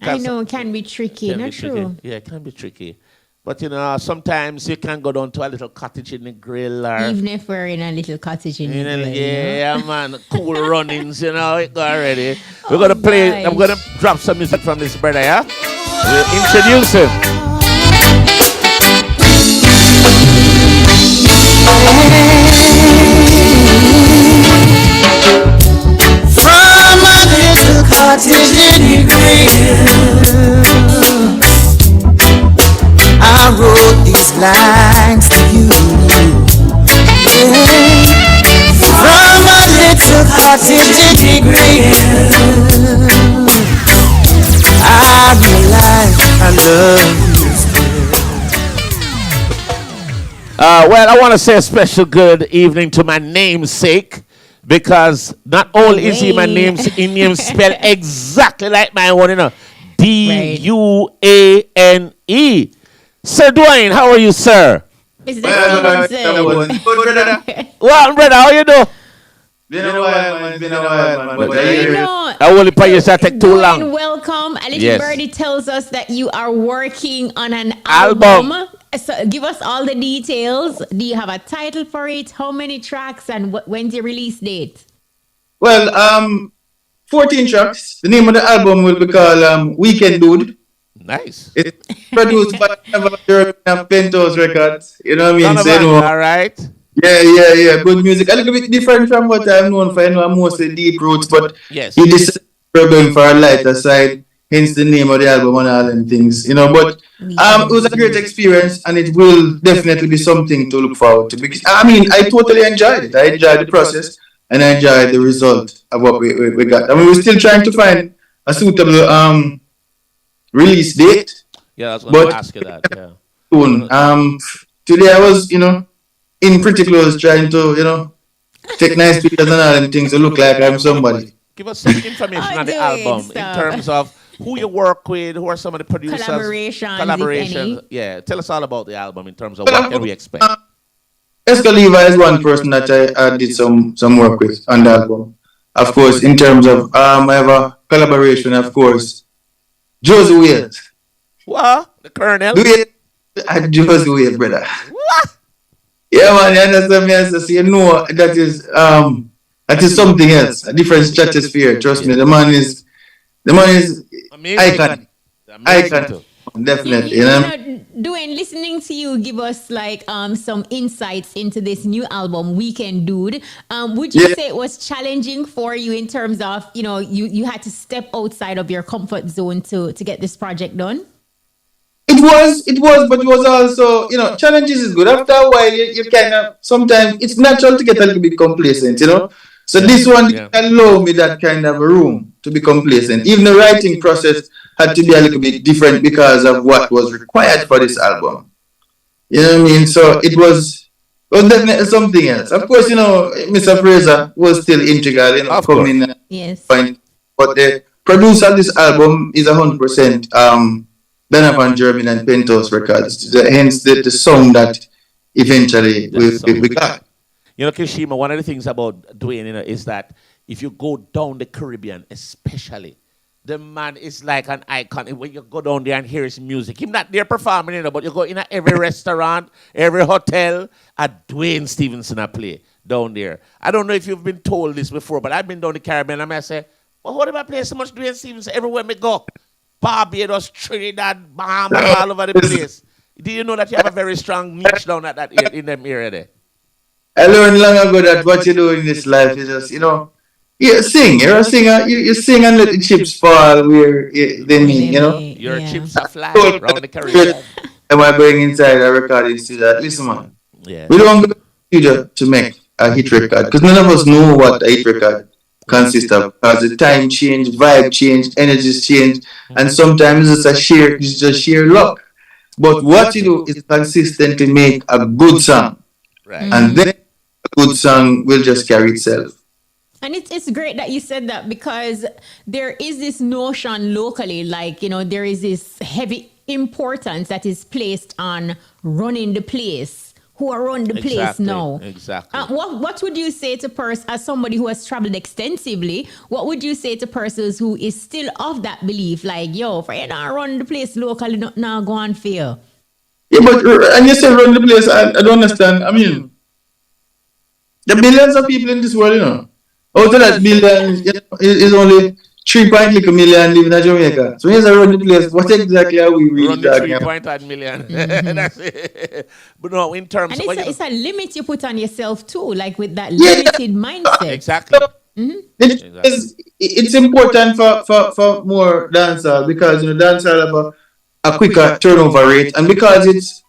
I know it can be tricky, not true. Yeah, it can be tricky. But sometimes you can go down to a little cottage in the grill, or Even if we're in a little cottage in the grill, yeah, man, cool runnings, it go already. We're gonna play. I'm gonna drop some music from this brother, yeah. We'll introduce him. From a little cottage in the grill, I wrote these lines to you. Yeah. From a little cottage in the grill, I realize I love you still. Well, I want to say a special good evening to my namesake, because not only is he my name spelled exactly like my one, Duane. Sir Duane, how are you, sir? Well, brother, how you do? Been a while, man. But I will pay you, take too long. Duane, welcome. A little Yes. birdie tells us that you are working on an album. So give us all the details. Do you have a title for it? How many tracks? And when's the release date? Well, 14 tracks. The name of the album will be called Weekend Dude. Nice. It's produced by Penthouse Records. You know what I mean? So, all right. Yeah. Good music. A little bit different from what I'm known for. I'm mostly deep roots, but yes, he decided to go for a lighter side. Hence the name of the album and all them things. But it was a great experience, and it will definitely be something to look forward to. Because I totally enjoyed it. I enjoyed the process, and I enjoyed the result of what we got. I mean, we're still trying to find a suitable release date. Yeah, I was going to ask you that. Yeah. Soon. Today I was, in pretty close, trying to, take nice pictures and all them things to look like I'm somebody. Give us some information on the album in terms of who you work with, who are some of the producers, collaborations. Yeah, tell us all about the album in terms of what can we expect. Escaliva is one person that I did some work with on the album. Of course, in terms of I have a collaboration, of course. Josie Wales. What? The Colonel? Josie Wales, brother. What? Yeah, man, you understand me? So that is something else, a different stratosphere. Trust me, the man is icon. Icon. Definitely. Duane, listening to you give us some insights into this new album, Weekend Dude. Would you say it was challenging for you in terms of, you had to step outside of your comfort zone to get this project done? It was, but it was also, challenges is good. After a while, you kind of, sometimes it's natural to get a little bit complacent, So this one allowed me that kind of a room to be complacent. Even the writing process had to be a little bit different because of what was required for this album. You know what I mean? So it was definitely something else. Of course, Mr. Fraser was still integral, coming. Yes. But the producer of this album is 100% Donovan German and Penthouse Records. Hence the song that eventually we got. Kishima, one of the things about Duane, is that if you go down the Caribbean, especially, the man is like an icon. When you go down there and hear his music, he's not there performing, but you go in every restaurant, every hotel, at Duane Stephenson a play down there. I don't know if you've been told this before, but I've been down the Caribbean and I say, well, how do I play so much Duane Stephenson everywhere we go? Barbados, Trinidad, Bahamas, all over the place. Do you know that you have a very strong niche down at that in them area there? I learned long ago that what you do in this life is just, you sing. You're a singer. You sing and let the chips fall where they mean, Your chips are flying around the Caribbean. Am I going inside a recording studio? Listen, man. Yeah. We don't go to the studio to make a hit record because none of us know what a hit record consists of. Because the time changed, vibe changed, energies changed, and sometimes it's just sheer luck. But what you do is consistently make a good song. Right. And then a good song will just carry itself. And it's great that you said that because there is this notion locally, there is this heavy importance that is placed on running the place. Who are running the place now? Exactly. What would you say to person as somebody who has traveled extensively? What would you say to persons who is still of that belief? Like, if I not run the place locally, not go on fail. Yeah, but and you say run the place. I don't understand. I mean, there are billions of people in this world, you know. Out of that billion, you know, is only 3.1 million living in Jamaica. So here's a run the place. What exactly are we really Run the talking 3.1 million. That's it. But no, in terms And of it's a limit you put on yourself too, like with that limited mindset. exactly. It's important for more dancehall because you know dancehall have a quicker turnover rate, and because it's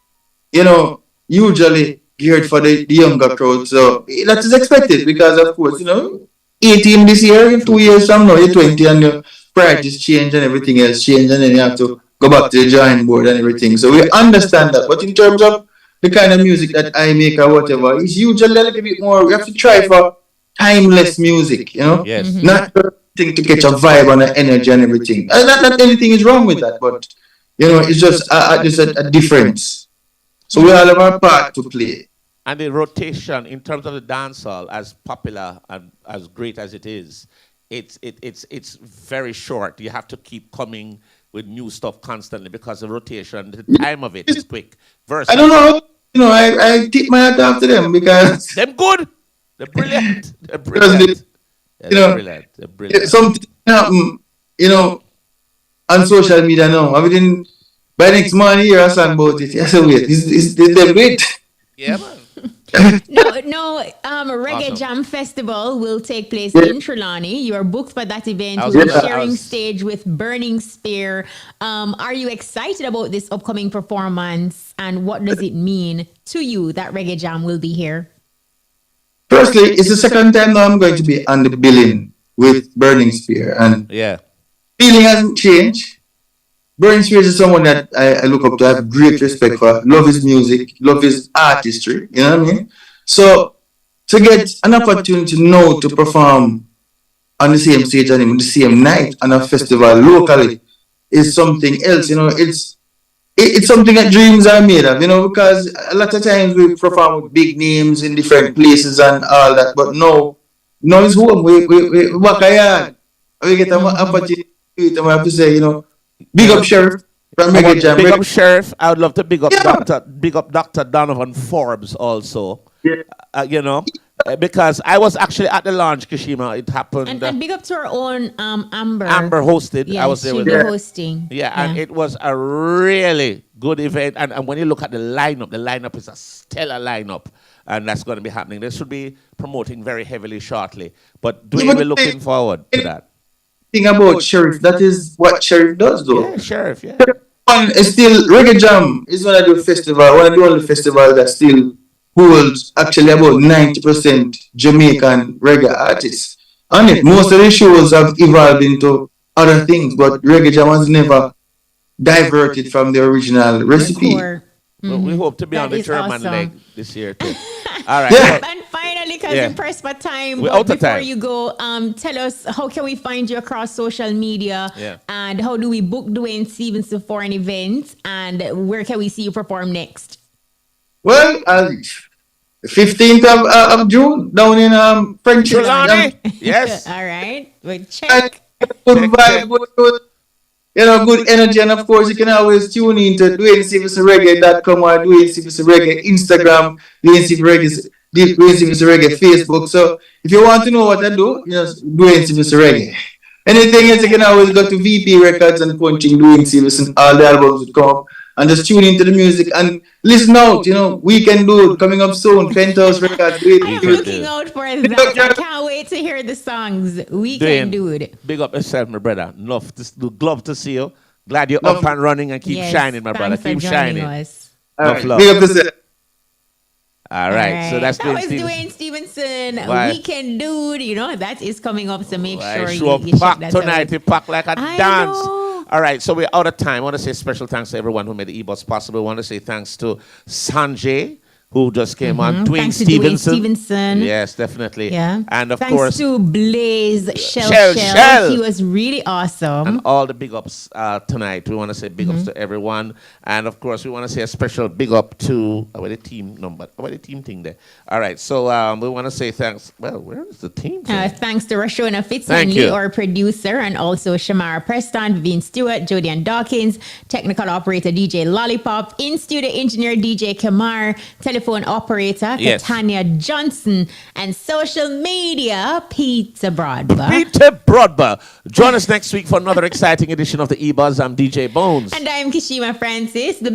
you know usually geared for the younger crowd, so that is expected because of course you know 18 this year, in 2 years from now you're 20 and your priorities change and everything else change, and then you have to go back to the drawing board and everything. So we understand that, but in terms of the kind of music that I make or whatever, it's usually a little bit more. We have to try for timeless music, you know, Yes. not thing to catch a vibe and an energy and everything. And not anything is wrong with that, but you know, it's just a difference. So we all have our part to play. And the rotation in terms of the dancehall, as popular and as great as it is, it's very short. You have to keep coming with new stuff constantly because the rotation, the time of it is quick. I don't know, you know, I tip my hat after them because them good. They're brilliant. They're because brilliant. you know, They're brilliant. something happen, you know, on social media now. I mean, by next morning, you hear a song about it. I said, wait, is them great? Yeah, man. No, Reggae Jam Festival will take place in Trelawney. You are booked for that event. You're sharing stage with Burning Spear. Are you excited about this upcoming performance, and what does it mean to you that Reggae Jam will be here? Firstly, it's the second time now I'm going to be on the billing with Burning Spear, and feeling hasn't changed. Burning Spear is someone that I look up to. I have great respect for. Love his music, love his artistry. You know what I mean? So to get an opportunity now to perform on the same stage and on the same night on a festival locally is something else. You know, it's something that dreams are made of. You know, because a lot of times we perform with big names in different places and all that, but no it's home. We work hard. We get an opportunity. We have to say, you know. Big up Sheriff from Reggae Jam. Big up Sheriff. I would love to big up Dr. Donovan Forbes also. Yeah. You know, because I was actually at the launch, Kashima. It happened. And big up to our own Amber. Amber hosted. Yes, I was there with her. her. Hosting. Yeah, and it was a really good event. And when you look at the lineup is a stellar lineup. And that's going to be happening. They should be promoting very heavily shortly. But Duane, we're looking forward to that. Thing about Sheriff, that is what Sheriff does though. Yeah, Sheriff, yeah. It's still Reggae Jam is one of the only festival that still holds actually about 90% Jamaican reggae artists on it. Most of the shows have evolved into other things, but Reggae Jam has never diverted from the original recipe. Well, we hope to be That on the is German awesome. leg this year too. All right. And finally, because we're pressed for time, We're but out of before time. you go, tell us how can we find you across social media, and how do we book Duane Stephenson for an event, and where can we see you perform next? Well, 15th of June down in French. Yes. All right. We'll check. Good vibe, good energy, and of course you can always tune in to DuaneStevensonReggae.com or Duane Stephenson Reggae Instagram, Duane Stephenson Reggae Facebook. So if you want to know what I do, Duane Stephenson Reggae. Anything else, you can always go to VP Records and punch in Duane Stephenson. All the albums would come up, and just tune into the music and listen out. We can do it coming up soon. Penthouse Records. I'm looking out for that. I can't wait to hear the songs. We can do it. Big up yourself, my brother. Love to see you. Glad you're up and running and keep shining, my brother. Keep shining. Love. Big up yourself. All right. So that's that was Duane Stephenson. We can do it. That is coming up. So make sure you pack check that tonight. out. We pack like a dance. All right, so we're out of time. I want to say special thanks to everyone who made the EBUZZ possible. I want to say thanks to Sanjay, who just came on. Duane Stephenson. Yes, definitely. Yeah. And of Thanks course to Blaize, Shell. He was really awesome. And all the big ups tonight. We want to say big ups to everyone. And of course, we want to say a special big up to the team number. The team thing there. All right. So we want to say thanks. Well, where is the team? Thanks to Rashona Fitzhenley, our producer, and also Shamara Preston, Vivian Stewart, Jody and Dawkins, technical operator DJ Lollipop, in-studio engineer DJ Kamar, telephone operator Katanya Johnson, and social media Peter Broadba. Join us next week for another exciting edition of the EBUZZ. I'm DJ Bones. And I'm Kishima Francis. The